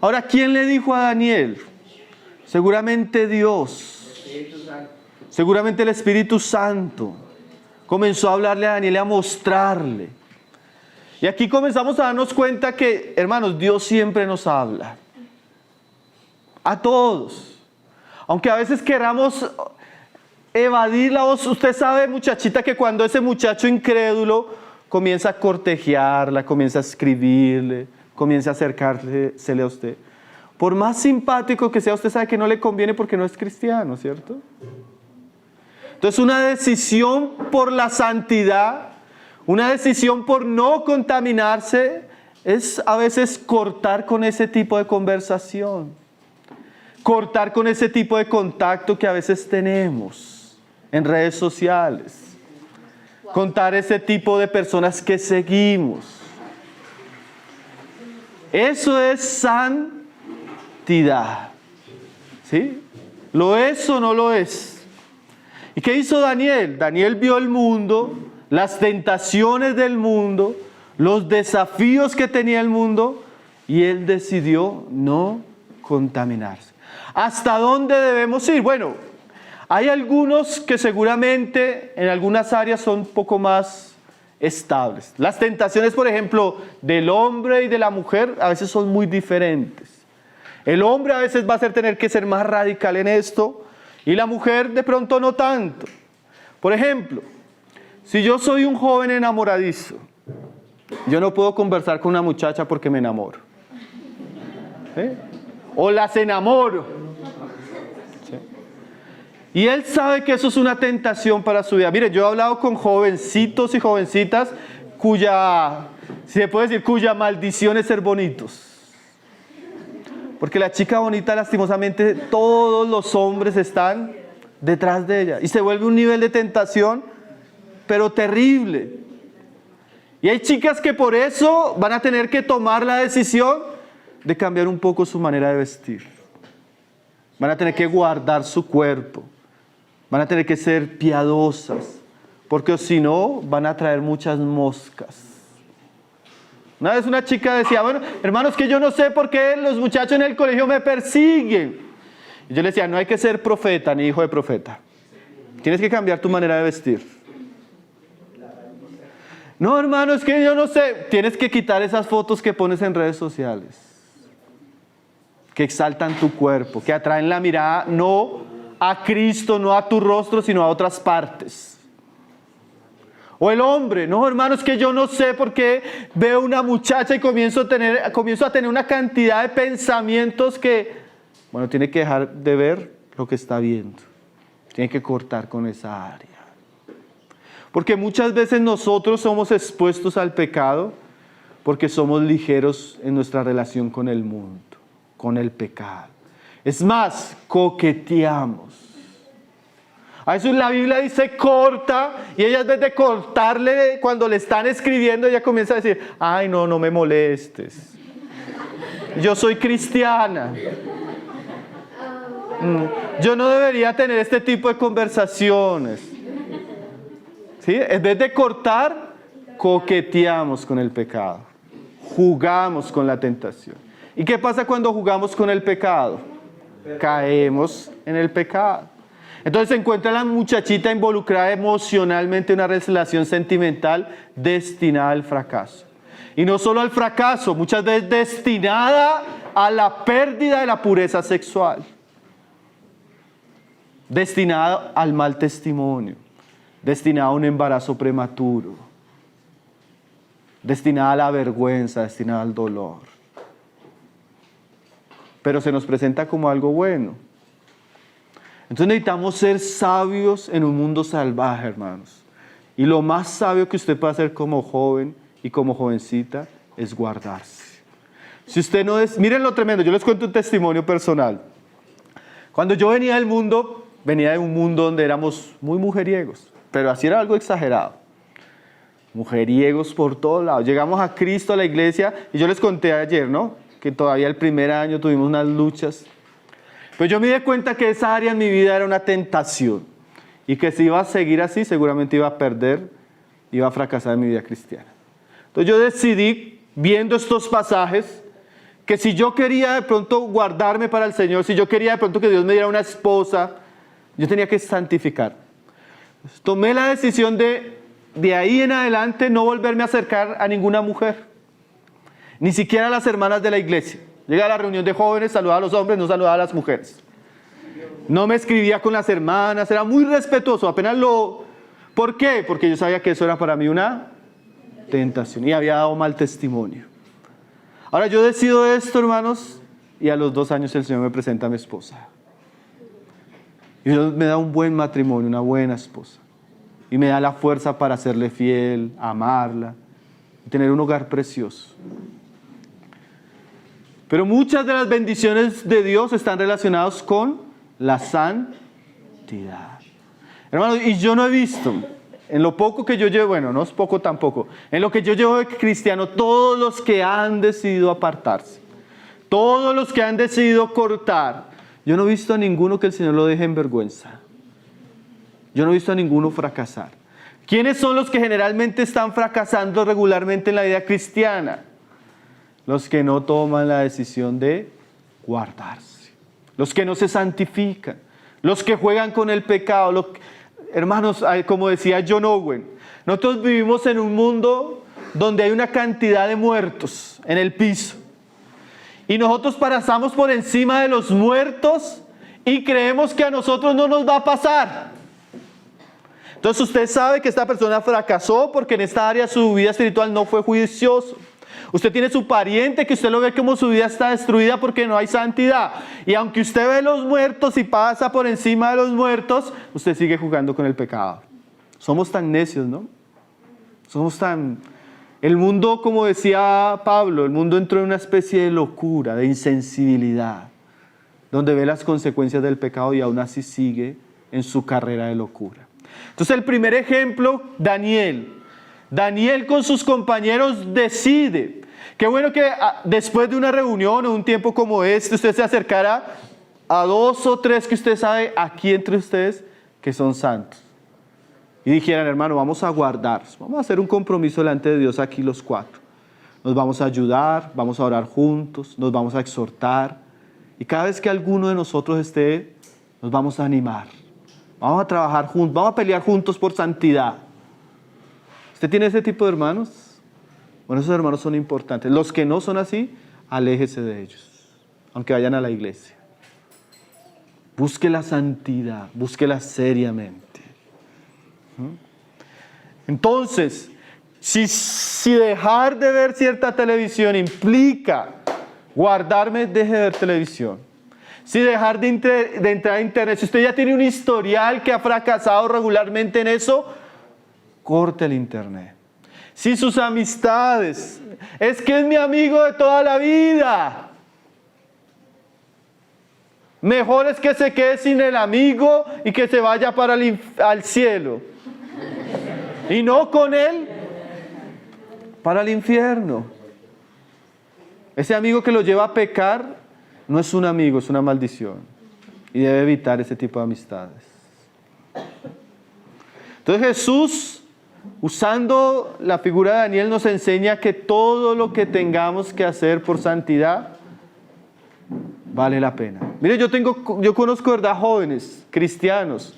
Ahora, ¿quién le dijo a Daniel? Seguramente Dios. Seguramente el Espíritu Santo. Comenzó a hablarle a Daniel y a mostrarle. Y aquí comenzamos a darnos cuenta que, hermanos, Dios siempre nos habla. A todos. Aunque a veces queramos evadir la voz. Usted sabe, muchachita, que cuando ese muchacho incrédulo comienza a cortejarla, comienza a escribirle, comienza a acercársele a usted, por más simpático que sea, usted sabe que no le conviene porque no es cristiano, ¿cierto? Entonces, una decisión por la santidad, una decisión por no contaminarse, es a veces cortar con ese tipo de conversación, cortar con ese tipo de contacto que a veces tenemos en redes sociales, contar ese tipo de personas que seguimos. Eso es santidad. ¿Sí? ¿Lo es o no lo es? ¿Y qué hizo Daniel? Daniel vio el mundo, las tentaciones del mundo, los desafíos que tenía el mundo, y él decidió no contaminarse. ¿Hasta dónde debemos ir? Bueno, hay algunos que seguramente en algunas áreas son un poco más estables. Las tentaciones, por ejemplo, del hombre y de la mujer a veces son muy diferentes. El hombre a veces va a tener que ser más radical en esto y la mujer de pronto no tanto. Por ejemplo, Si yo soy un joven enamoradizo, yo no puedo conversar con una muchacha porque me enamoro. ¿Sí? O las enamoro. ¿Sí? Y él sabe que eso es una tentación para su vida. Mire, yo he hablado con jovencitos y jovencitas cuya maldición es ser bonitos. Porque la chica bonita, lastimosamente, todos los hombres están detrás de ella. Y se vuelve un nivel de tentación, pero terrible. Y hay chicas que por eso van a tener que tomar la decisión de cambiar un poco su manera de vestir. Van a tener que guardar su cuerpo. Van a tener que ser piadosas. Porque si no, van a traer muchas moscas. Una vez una chica decía, bueno, hermanos, que yo no sé por qué los muchachos en el colegio me persiguen. Y yo le decía, no hay que ser profeta ni hijo de profeta. Tienes que cambiar tu manera de vestir. No, hermano, es que yo no sé. Tienes que quitar esas fotos que pones en redes sociales, que exaltan tu cuerpo, que atraen la mirada no a Cristo, no a tu rostro, sino a otras partes. O el hombre, no, hermano, es que yo no sé por qué veo una muchacha y comienzo a tener una cantidad de pensamientos que, bueno, tiene que dejar de ver lo que está viendo. Tiene que cortar con esa área. Porque muchas veces nosotros somos expuestos al pecado porque somos ligeros en nuestra relación con el mundo, con el pecado. Es más, coqueteamos. A eso la Biblia dice corta, y ella en vez de cortarle cuando le están escribiendo, ella comienza a decir, ay no, no me molestes. Yo soy cristiana. Yo no debería tener este tipo de conversaciones. ¿Sí? En vez de cortar, coqueteamos con el pecado. Jugamos con la tentación. ¿Y qué pasa cuando jugamos con el pecado? Caemos en el pecado. Entonces se encuentra la muchachita involucrada emocionalmente en una relación sentimental destinada al fracaso. Y no solo al fracaso, muchas veces destinada a la pérdida de la pureza sexual. Destinada al mal testimonio. Destinada a un embarazo prematuro. Destinada a la vergüenza, destinada al dolor. Pero se nos presenta como algo bueno. Entonces necesitamos ser sabios en un mundo salvaje, hermanos. Y lo más sabio que usted puede hacer como joven y como jovencita es guardarse. Si usted no es... Miren lo tremendo, yo les cuento un testimonio personal. Cuando yo venía del mundo, venía de un mundo donde éramos muy mujeriegos, pero así era algo exagerado. Mujeriegos por todos lados. Llegamos a Cristo, a la iglesia, y yo les conté ayer, ¿no? Que todavía el primer año tuvimos unas luchas. Pero yo me di cuenta que esa área en mi vida era una tentación. Y que si iba a seguir así, seguramente iba a perder, iba a fracasar en mi vida cristiana. Entonces yo decidí, viendo estos pasajes, que si yo quería de pronto guardarme para el Señor, si yo quería de pronto que Dios me diera una esposa, yo tenía que santificar. Entonces, tomé la decisión de ahí en adelante no volverme a acercar a ninguna mujer. Ni siquiera a las hermanas de la iglesia. Llegaba a la reunión de jóvenes, saludaba a los hombres, no saludaba a las mujeres. No me escribía con las hermanas, era muy respetuoso, apenas lo... ¿Por qué? Porque yo sabía que eso era para mí una tentación y había dado mal testimonio. Ahora yo decido esto, hermanos, y a los 2 años el Señor me presenta a mi esposa. Y Dios me da un buen matrimonio, una buena esposa. Y me da la fuerza para serle fiel, amarla, y tener un hogar precioso. Pero muchas de las bendiciones de Dios están relacionadas con la santidad. Hermanos, y yo no he visto, en lo poco que yo llevo, bueno, no es poco tampoco, en lo que yo llevo de cristiano, todos los que han decidido apartarse, todos los que han decidido cortar, yo no he visto a ninguno que el Señor lo deje en vergüenza. Yo no he visto a ninguno fracasar. ¿Quiénes son los que generalmente están fracasando regularmente en la vida cristiana? Los que no toman la decisión de guardarse. Los que no se santifican. Los que juegan con el pecado. Hermanos, como decía John Owen, nosotros vivimos en un mundo donde hay una cantidad de muertos en el piso. Y nosotros pasamos por encima de los muertos y creemos que a nosotros no nos va a pasar. Entonces usted sabe que esta persona fracasó porque en esta área su vida espiritual no fue juicioso. Usted tiene su pariente que usted lo ve como su vida está destruida porque no hay santidad. Y aunque usted ve los muertos y pasa por encima de los muertos, usted sigue jugando con el pecado. Somos tan necios, ¿no? Somos tan... El mundo, como decía Pablo, el mundo entró en una especie de locura, de insensibilidad, donde ve las consecuencias del pecado y aún así sigue en su carrera de locura. Entonces el primer ejemplo, Daniel. Daniel con sus compañeros decide. Qué bueno que después de una reunión o un tiempo como este, usted se acercara a 2 o 3 que usted sabe aquí entre ustedes que son santos. Y dijeran, hermano, vamos a guardar, vamos a hacer un compromiso delante de Dios aquí los 4. Nos vamos a ayudar, vamos a orar juntos, nos vamos a exhortar. Y cada vez que alguno de nosotros esté, nos vamos a animar. Vamos a trabajar juntos, vamos a pelear juntos por santidad. ¿Usted tiene ese tipo de hermanos? Bueno, esos hermanos son importantes. Los que no son así, aléjese de ellos, aunque vayan a la iglesia. Busque la santidad, búsquela seriamente. Entonces, si dejar de ver cierta televisión implica guardarme, deje de ver televisión. Si dejar de entrar a internet, si usted ya tiene un historial que ha fracasado regularmente en eso, corte el internet. Si sus amistades, es que es mi amigo de toda la vida, mejor es que se quede sin el amigo y que se vaya para al cielo. Y no con él para el infierno. Ese amigo que lo lleva a pecar no es un amigo, es una maldición. Y debe evitar ese tipo de amistades. Entonces Jesús, usando la figura de Daniel, nos enseña que todo lo que tengamos que hacer por santidad vale la pena. Mire, yo conozco, ¿verdad?, jóvenes cristianos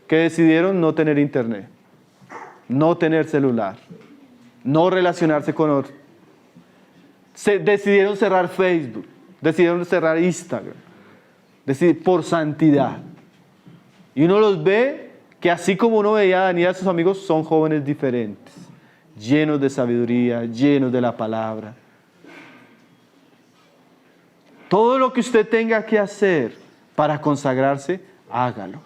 que decidieron no tener internet, no tener celular, no relacionarse con otros. Decidieron cerrar Facebook, decidieron cerrar Instagram, por santidad. Y uno los ve que así como uno veía a Daniel y a sus amigos, son jóvenes diferentes, llenos de sabiduría, llenos de la palabra. Todo lo que usted tenga que hacer para consagrarse, hágalo.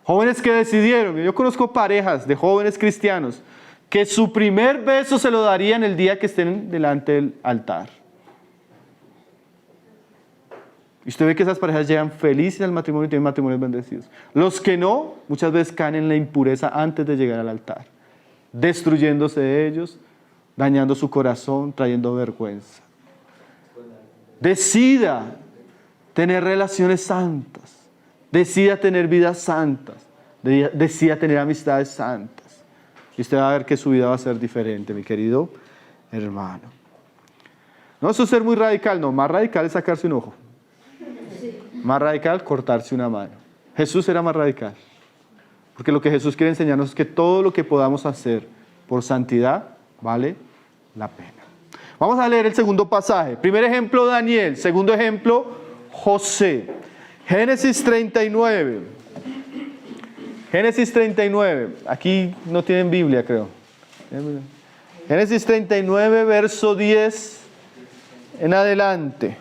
Jóvenes que decidieron, yo conozco parejas de jóvenes cristianos que su primer beso se lo darían el día que estén delante del altar. Y usted ve que esas parejas llegan felices al matrimonio y tienen matrimonios bendecidos. Los que no, muchas veces caen en la impureza antes de llegar al altar, destruyéndose de ellos, dañando su corazón, trayendo vergüenza. Decida tener relaciones santas, decida tener vidas santas, decida tener amistades santas. Y usted va a ver que su vida va a ser diferente, mi querido hermano. No, eso es ser muy radical, no, más radical es sacarse un ojo. Más radical, cortarse una mano. Jesús era más radical. Porque lo que Jesús quiere enseñarnos es que todo lo que podamos hacer por santidad vale la pena. Vamos a leer el segundo pasaje. Primer ejemplo, Daniel. Segundo ejemplo, José. Génesis 39. Génesis 39. Aquí no tienen Biblia, creo. Génesis 39, verso 10 en adelante.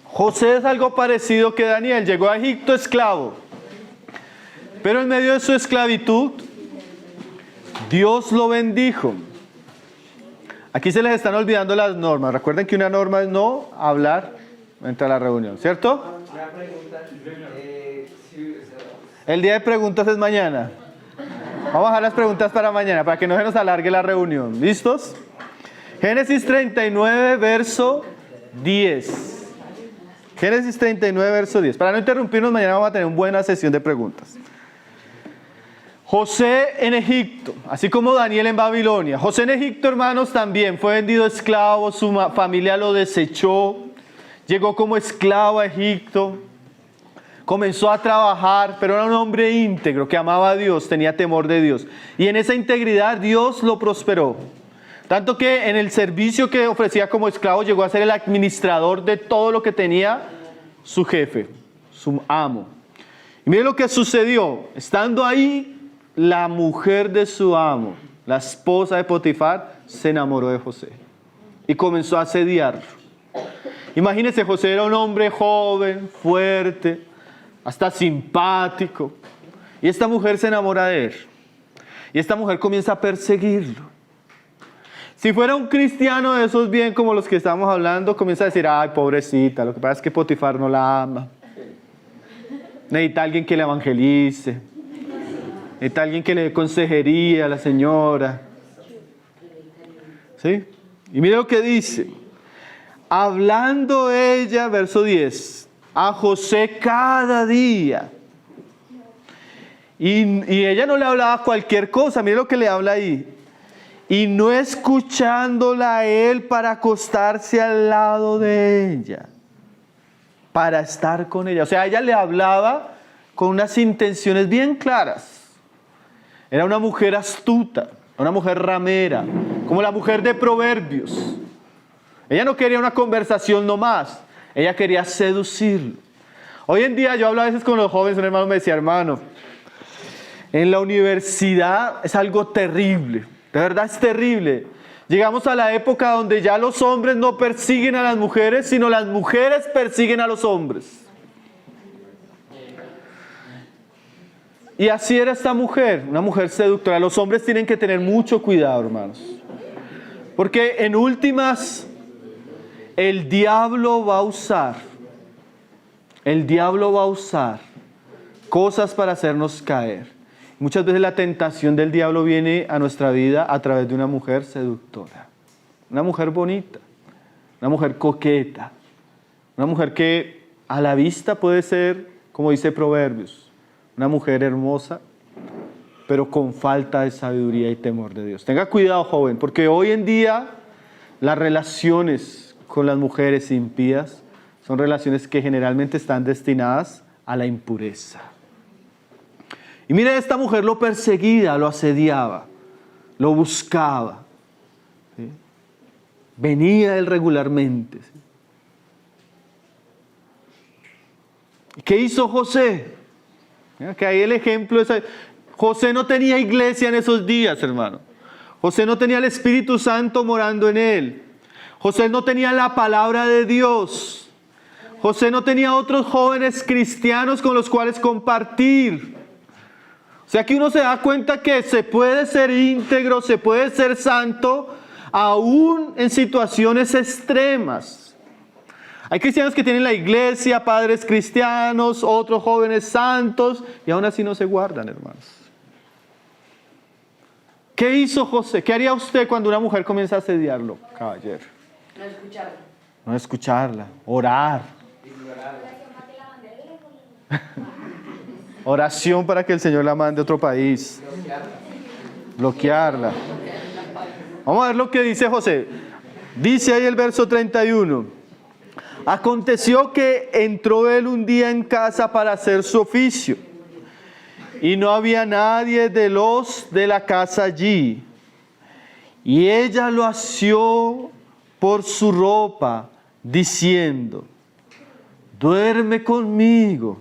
José es algo parecido que Daniel. Llegó a Egipto esclavo. Pero en medio de su esclavitud, Dios lo bendijo. Aquí se les están olvidando las normas. Recuerden que una norma es no hablar entre la reunión, ¿cierto? El día de preguntas es mañana. Vamos a dejar las preguntas para mañana, para que no se nos alargue la reunión. ¿Listos? Génesis 39, verso 10. Génesis 39, verso 10. Para no interrumpirnos, mañana vamos a tener una buena sesión de preguntas. José en Egipto, así como Daniel en Babilonia. José en Egipto, hermanos, también fue vendido esclavo, su familia lo desechó, llegó como esclavo a Egipto, comenzó a trabajar, pero era un hombre íntegro que amaba a Dios, tenía temor de Dios. Y en esa integridad Dios lo prosperó. Tanto que en el servicio que ofrecía como esclavo llegó a ser el administrador de todo lo que tenía su jefe, su amo. Y mire lo que sucedió. Estando ahí, la mujer de su amo, la esposa de Potifar, se enamoró de José y comenzó a asediarlo. Imagínense, José era un hombre joven, fuerte, hasta simpático. Y esta mujer se enamora de él. Y esta mujer comienza a perseguirlo. Si fuera un cristiano de esos bien como los que estamos hablando, comienza a decir, ay, pobrecita, lo que pasa es que Potifar no la ama. Necesita alguien que le evangelice. Necesita alguien que le dé consejería a la señora. ¿Sí? Y mire lo que dice. Hablando ella, verso 10, a José cada día. Y ella no le hablaba cualquier cosa, mire lo que le habla ahí. Y no escuchándola a él para acostarse al lado de ella, para estar con ella. O sea, ella le hablaba con unas intenciones bien claras. Era una mujer astuta, una mujer ramera, como la mujer de Proverbios. Ella no quería una conversación nomás, ella quería seducirlo. Hoy en día yo hablo a veces con los jóvenes, un hermano me decía, hermano, en la universidad es algo terrible. De verdad es terrible. Llegamos a la época donde ya los hombres no persiguen a las mujeres, sino las mujeres persiguen a los hombres. Y así era esta mujer, una mujer seductora. Los hombres tienen que tener mucho cuidado, hermanos. Porque en últimas, el diablo va a usar cosas para hacernos caer. Muchas veces la tentación del diablo viene a nuestra vida a través de una mujer seductora, una mujer bonita, una mujer coqueta, una mujer que a la vista puede ser, como dice Proverbios, una mujer hermosa, pero con falta de sabiduría y temor de Dios. Tenga cuidado, joven, porque hoy en día las relaciones con las mujeres impías son relaciones que generalmente están destinadas a la impureza. Y mire, esta mujer lo perseguía, lo asediaba, lo buscaba. ¿Sí? Venía él regularmente. ¿Sí? ¿Y qué hizo José? Mira, que ahí el ejemplo es... José no tenía iglesia en esos días, hermano. José no tenía el Espíritu Santo morando en él. José no tenía la palabra de Dios. José no tenía otros jóvenes cristianos con los cuales compartir. O sea que uno se da cuenta que se puede ser íntegro, se puede ser santo, aún en situaciones extremas. Hay cristianos que tienen la iglesia, padres cristianos, otros jóvenes santos, y aún así no se guardan, hermanos. ¿Qué hizo José? ¿Qué haría usted cuando una mujer comienza a asediarlo, caballero? No escucharla. No escucharla, orar. Oración para que el Señor la mande a otro país. Bloquearla. Vamos a ver lo que dice José. Dice ahí el verso 31. Aconteció que entró él un día en casa para hacer su oficio, y no había nadie de los de la casa allí. Y ella lo asió por su ropa, diciendo, duerme conmigo.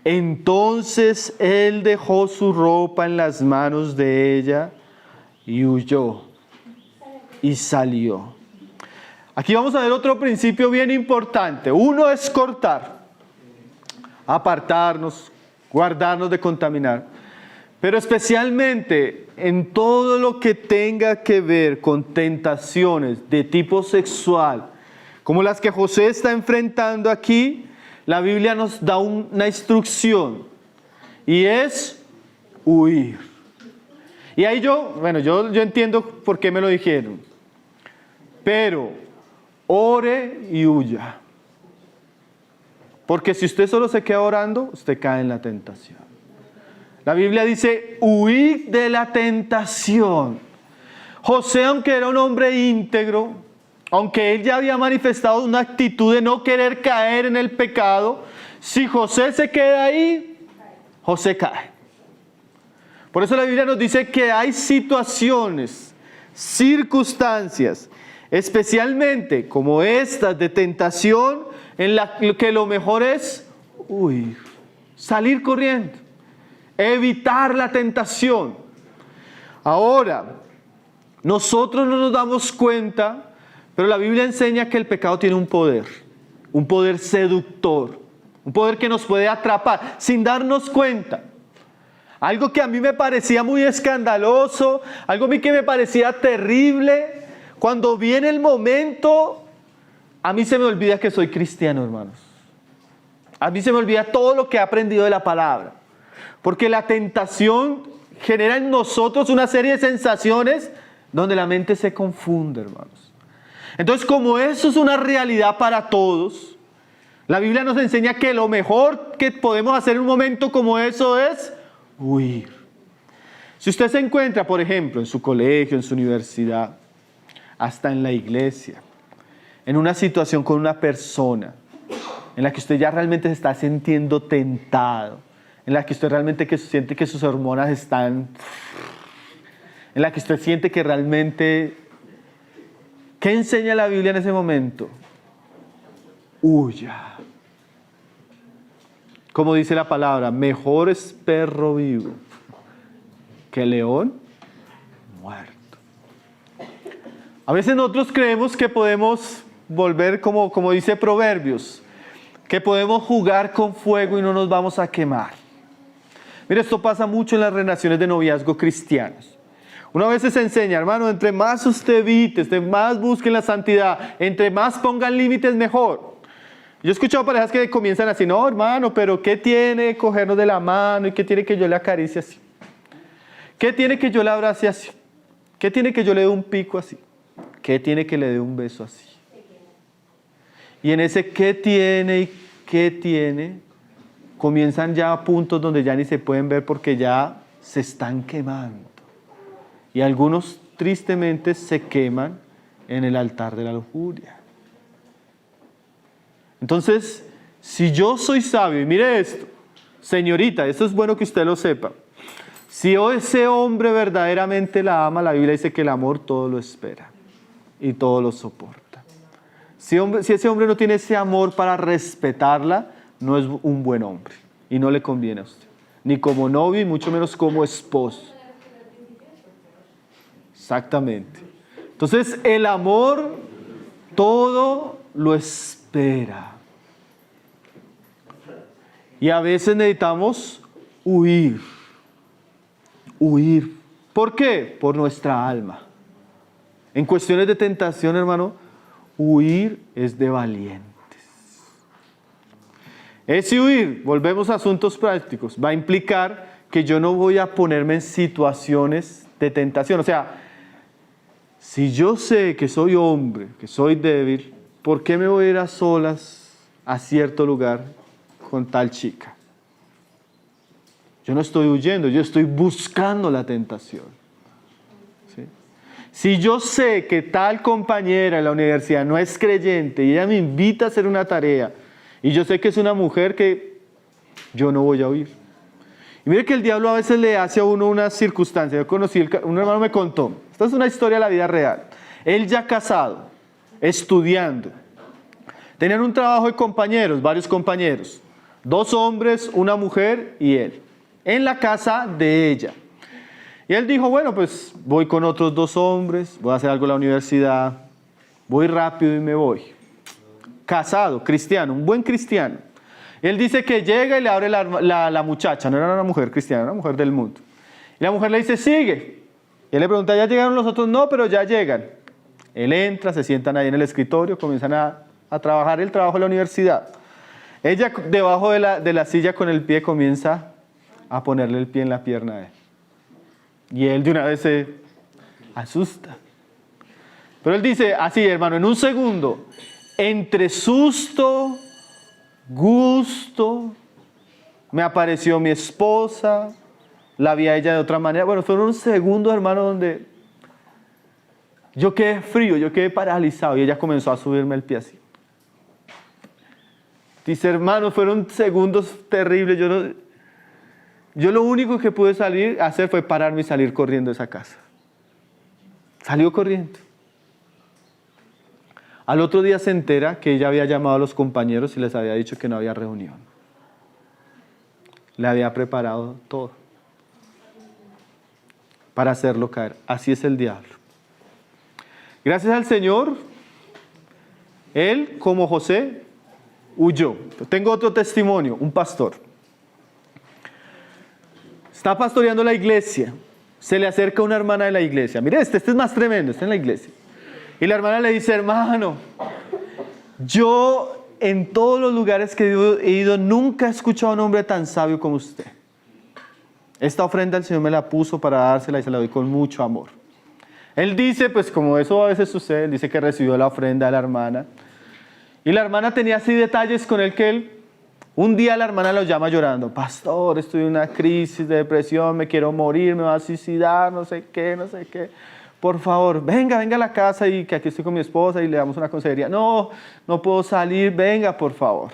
Entonces él dejó su ropa en las manos de ella y huyó y salió. Aquí vamos a ver otro principio bien importante. Uno es cortar, apartarnos, guardarnos de contaminar. Pero especialmente en todo lo que tenga que ver con tentaciones de tipo sexual, como las que José está enfrentando aquí, la Biblia nos da una instrucción, y es huir. Y ahí yo entiendo por qué me lo dijeron. Pero ore y huya. Porque si usted solo se queda orando, usted cae en la tentación. La Biblia dice, huid de la tentación. José, aunque era un hombre íntegro, aunque él ya había manifestado una actitud de no querer caer en el pecado, si José se queda ahí, José cae. Por eso la Biblia nos dice que hay situaciones, circunstancias, especialmente como estas de tentación, en la que lo mejor es huir, salir corriendo, evitar la tentación. Ahora, nosotros no nos damos cuenta, pero la Biblia enseña que el pecado tiene un poder seductor, un poder que nos puede atrapar sin darnos cuenta. Algo que a mí me parecía muy escandaloso, algo a mí que me parecía terrible, cuando viene el momento, a mí se me olvida que soy cristiano, hermanos. A mí se me olvida todo lo que he aprendido de la palabra. Porque la tentación genera en nosotros una serie de sensaciones donde la mente se confunde, hermanos. Entonces, como eso es una realidad para todos, la Biblia nos enseña que lo mejor que podemos hacer en un momento como eso es huir. Si usted se encuentra, por ejemplo, en su colegio, en su universidad, hasta en la iglesia, en una situación con una persona en la que usted ya realmente se está sintiendo tentado, en la que usted realmente siente que sus hormonas están, en la que usted siente que realmente, ¿qué enseña la Biblia en ese momento? Huya. Como dice la palabra, mejor es perro vivo que león muerto. A veces nosotros creemos que podemos volver como dice Proverbios, que podemos jugar con fuego y no nos vamos a quemar. Mira, esto pasa mucho en las relaciones de noviazgo cristianos. Una vez se enseña, hermano, entre más usted evite, entre más busquen la santidad, entre más pongan límites, mejor. Yo he escuchado parejas que comienzan así, no, hermano, pero ¿qué tiene cogernos de la mano y qué tiene que yo le acaricie así? ¿Qué tiene que yo le abrace así? ¿Qué tiene que yo le dé un pico así? ¿Qué tiene que le dé un beso así? Y en ese qué tiene y qué tiene, comienzan ya puntos donde ya ni se pueden ver porque ya se están quemando. Y algunos tristemente se queman en el altar de la lujuria. Entonces, si yo soy sabio, y mire esto, señorita, esto es bueno que usted lo sepa. Si ese hombre verdaderamente la ama, la Biblia dice que el amor todo lo espera y todo lo soporta. Si ese hombre no tiene ese amor para respetarla, no es un buen hombre y no le conviene a usted, ni como novio y mucho menos como esposo. Exactamente. Entonces, el amor todo lo espera. Y a veces necesitamos huir. Huir. ¿Por qué? Por nuestra alma. En cuestiones de tentación, hermano, huir es de valientes. Ese huir, volvemos a asuntos prácticos, va a implicar que yo no voy a ponerme en situaciones de tentación. O sea, si yo sé que soy hombre, que soy débil, ¿por qué me voy a ir a solas a cierto lugar con tal chica? Yo no estoy huyendo, yo estoy buscando la tentación. ¿Sí? Si yo sé que tal compañera en la universidad no es creyente y ella me invita a hacer una tarea y yo sé que es una mujer que yo no voy a huir. Y mire que el diablo a veces le hace a uno una circunstancia. Yo conocí, un hermano me contó, esta es una historia de la vida real. Él ya casado, estudiando, tenían un trabajo de compañeros, varios compañeros, 2 hombres, una mujer y él, en la casa de ella. Y él dijo, bueno, pues voy con otros 2 hombres, voy a hacer algo en la universidad, voy rápido y me voy. Casado, cristiano, un buen cristiano. Él dice que llega y le abre la muchacha, no era una mujer cristiana, era una mujer del mundo. Y la mujer le dice, sigue. Y él le pregunta, ¿ya llegaron los otros? No, pero ya llegan. Él entra, se sientan ahí en el escritorio, comienzan a trabajar el trabajo de la universidad. Ella debajo de la silla con el pie comienza a ponerle el pie en la pierna a él. Y él de una vez se asusta. Pero él dice así, hermano, en un segundo, entre susto, gusto, me apareció mi esposa, la vi a ella de otra manera. Bueno, fueron unos segundos, hermano, donde yo quedé frío, yo quedé paralizado y ella comenzó a subirme el pie así. Dice, hermano, fueron segundos terribles. Yo lo único que pude hacer fue pararme y salir corriendo de esa casa. Salió corriendo. Al otro día se entera que ella había llamado a los compañeros y les había dicho que no había reunión. le había preparado todo para hacerlo caer. Así es el diablo. Gracias al Señor, él, como José, huyó. Tengo otro testimonio, un pastor. Está pastoreando la iglesia. Se le acerca una hermana de la iglesia. Mire, este es más tremendo, está en la iglesia. Y la hermana le dice, hermano, yo en todos los lugares que he ido nunca he escuchado a un hombre tan sabio como usted. Esta ofrenda el Señor me la puso para dársela y se la doy con mucho amor. Él dice, pues como eso a veces sucede, él dice que recibió la ofrenda de la hermana. Y la hermana tenía así detalles con él que él, un día la hermana lo llama llorando. Pastor, estoy en una crisis de depresión, me quiero morir, me voy a suicidar, no sé qué, no sé qué. Por favor, venga a la casa y que aquí estoy con mi esposa y le damos una consejería. No puedo salir, venga por favor.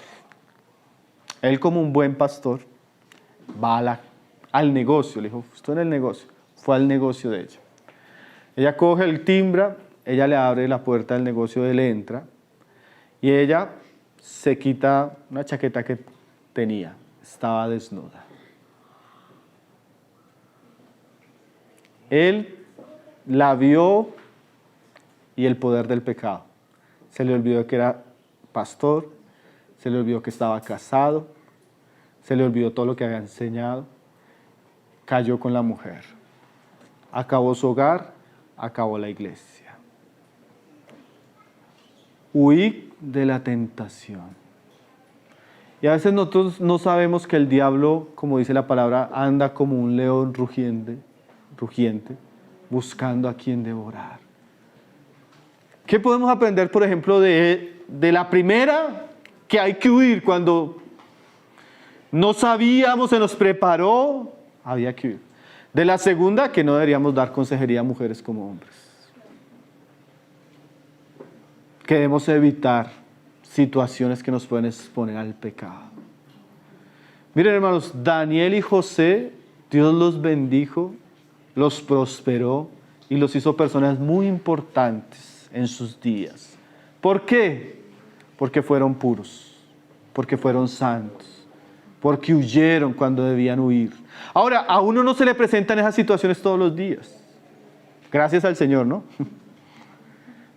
Él como un buen pastor va al negocio, le dijo, estoy en el negocio. Fue al negocio de ella. Ella coge el timbre, ella le abre la puerta del negocio, él entra y ella se quita una chaqueta que tenía, estaba desnuda. Él la vio y el poder del pecado. Se le olvidó que era pastor, se le olvidó que estaba casado, se le olvidó todo lo que había enseñado, cayó con la mujer. Acabó su hogar, acabó la iglesia. Huí de la tentación. Y a veces nosotros no sabemos que el diablo, como dice la palabra, anda como un león rugiente, buscando a quien devorar. ¿Qué podemos aprender, por ejemplo, de la primera? Que hay que huir cuando no sabíamos, se nos preparó, había que huir. De la segunda, que no deberíamos dar consejería a mujeres como hombres. Que debemos evitar situaciones que nos pueden exponer al pecado. Miren, hermanos, Daniel y José, Dios los bendijo, los prosperó y los hizo personas muy importantes en sus días. ¿Por qué? Porque fueron puros, porque fueron santos, porque huyeron cuando debían huir. Ahora, a uno no se le presentan esas situaciones todos los días. Gracias al Señor, ¿no?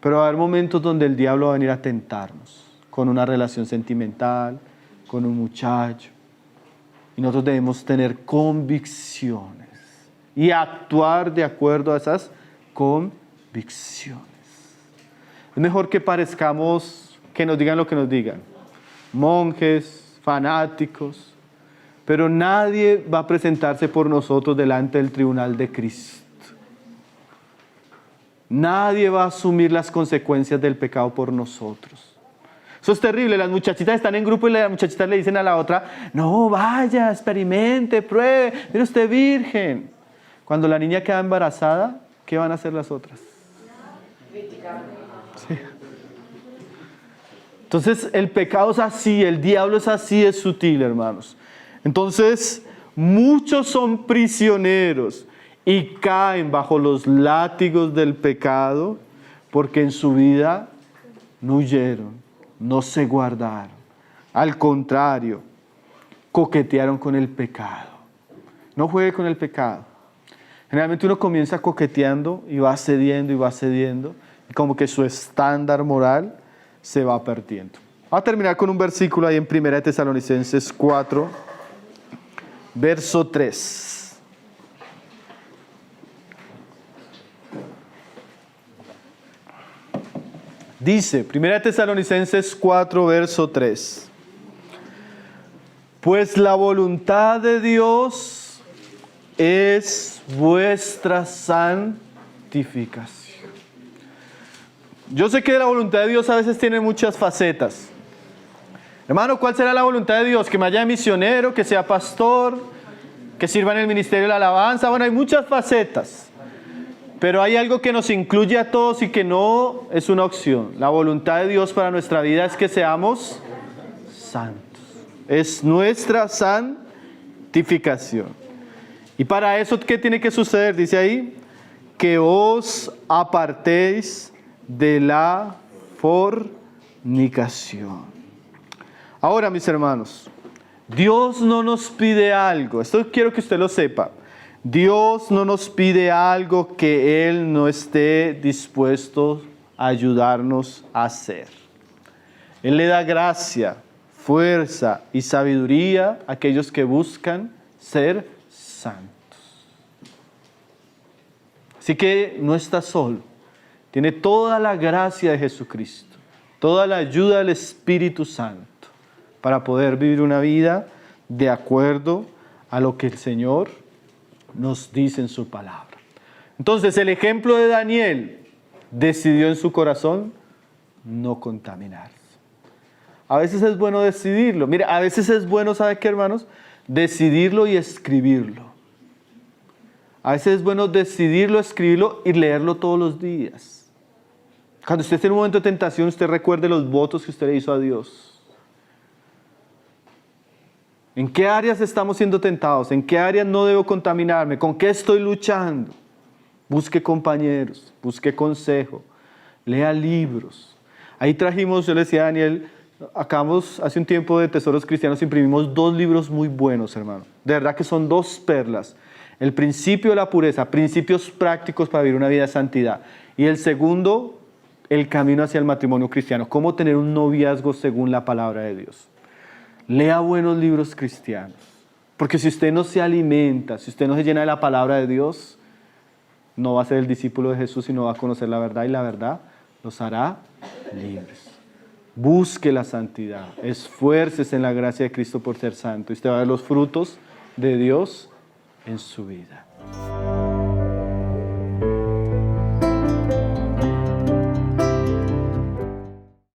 Pero va a haber momentos donde el diablo va a venir a tentarnos con una relación sentimental, con un muchacho. Y nosotros debemos tener convicciones y actuar de acuerdo a esas convicciones. Es mejor que parezcamos, que nos digan lo que nos digan, monjes, fanáticos, pero nadie va a presentarse por nosotros delante del tribunal de Cristo. Nadie va a asumir las consecuencias del pecado por nosotros. Eso es terrible. Las muchachitas están en grupo y las muchachitas le dicen a la otra, no, vaya, experimente, pruebe, mire usted virgen. Cuando la niña queda embarazada, ¿qué van a hacer las otras? Sí. Entonces el pecado es así, el diablo es así, es sutil, hermanos. Entonces muchos son prisioneros y caen bajo los látigos del pecado porque en su vida no huyeron, no se guardaron. Al contrario, coquetearon con el pecado. No juegue con el pecado. Generalmente uno comienza coqueteando y va cediendo y como que su estándar moral se va perdiendo. Voy a terminar con un versículo ahí en 1 Tesalonicenses 4, verso 3. Dice, 1 Tesalonicenses 4, verso 3. Pues la voluntad de Dios es vuestra santificación. Yo sé que la voluntad de Dios a veces tiene muchas facetas. Hermano, ¿cuál será la voluntad de Dios? Que me haya misionero, que sea pastor, que sirva en el ministerio de la alabanza. Bueno, hay muchas facetas. Pero hay algo que nos incluye a todos y que no es una opción. La voluntad de Dios para nuestra vida es que seamos santos. Es nuestra santificación. Y para eso, ¿qué tiene que suceder? Dice ahí, que os apartéis de la fornicación. Ahora, mis hermanos, Dios no nos pide algo, esto quiero que usted lo sepa. Dios no nos pide algo que Él no esté dispuesto a ayudarnos a hacer. Él le da gracia, fuerza y sabiduría a aquellos que buscan ser santos. Así que no está solo, tiene toda la gracia de Jesucristo, toda la ayuda del Espíritu Santo para poder vivir una vida de acuerdo a lo que el Señor nos dice en su palabra. Entonces, el ejemplo de Daniel decidió en su corazón no contaminarse. A veces es bueno decidirlo. Mira, a veces es bueno, ¿sabe qué, hermanos? Decidirlo y escribirlo. A veces es bueno decidirlo, escribirlo y leerlo todos los días. Cuando usted esté en un momento de tentación, usted recuerde los votos que usted le hizo a Dios. ¿En qué áreas estamos siendo tentados? ¿En qué áreas no debo contaminarme? ¿Con qué estoy luchando? Busque compañeros, busque consejo, lea libros. Ahí trajimos, yo le decía a Daniel, acabamos hace un tiempo de Tesoros Cristianos, imprimimos 2 libros muy buenos, hermano. De verdad que son 2 perlas. El principio de la pureza, principios prácticos para vivir una vida de santidad. Y el segundo, el camino hacia el matrimonio cristiano, cómo tener un noviazgo según la palabra de Dios. Lea buenos libros cristianos, porque si usted no se alimenta, si usted no se llena de la palabra de Dios, no va a ser el discípulo de Jesús y no va a conocer la verdad, y la verdad los hará libres. Busque la santidad, esfuércese en la gracia de Cristo por ser santo, y usted va a ver los frutos de Dios en su vida.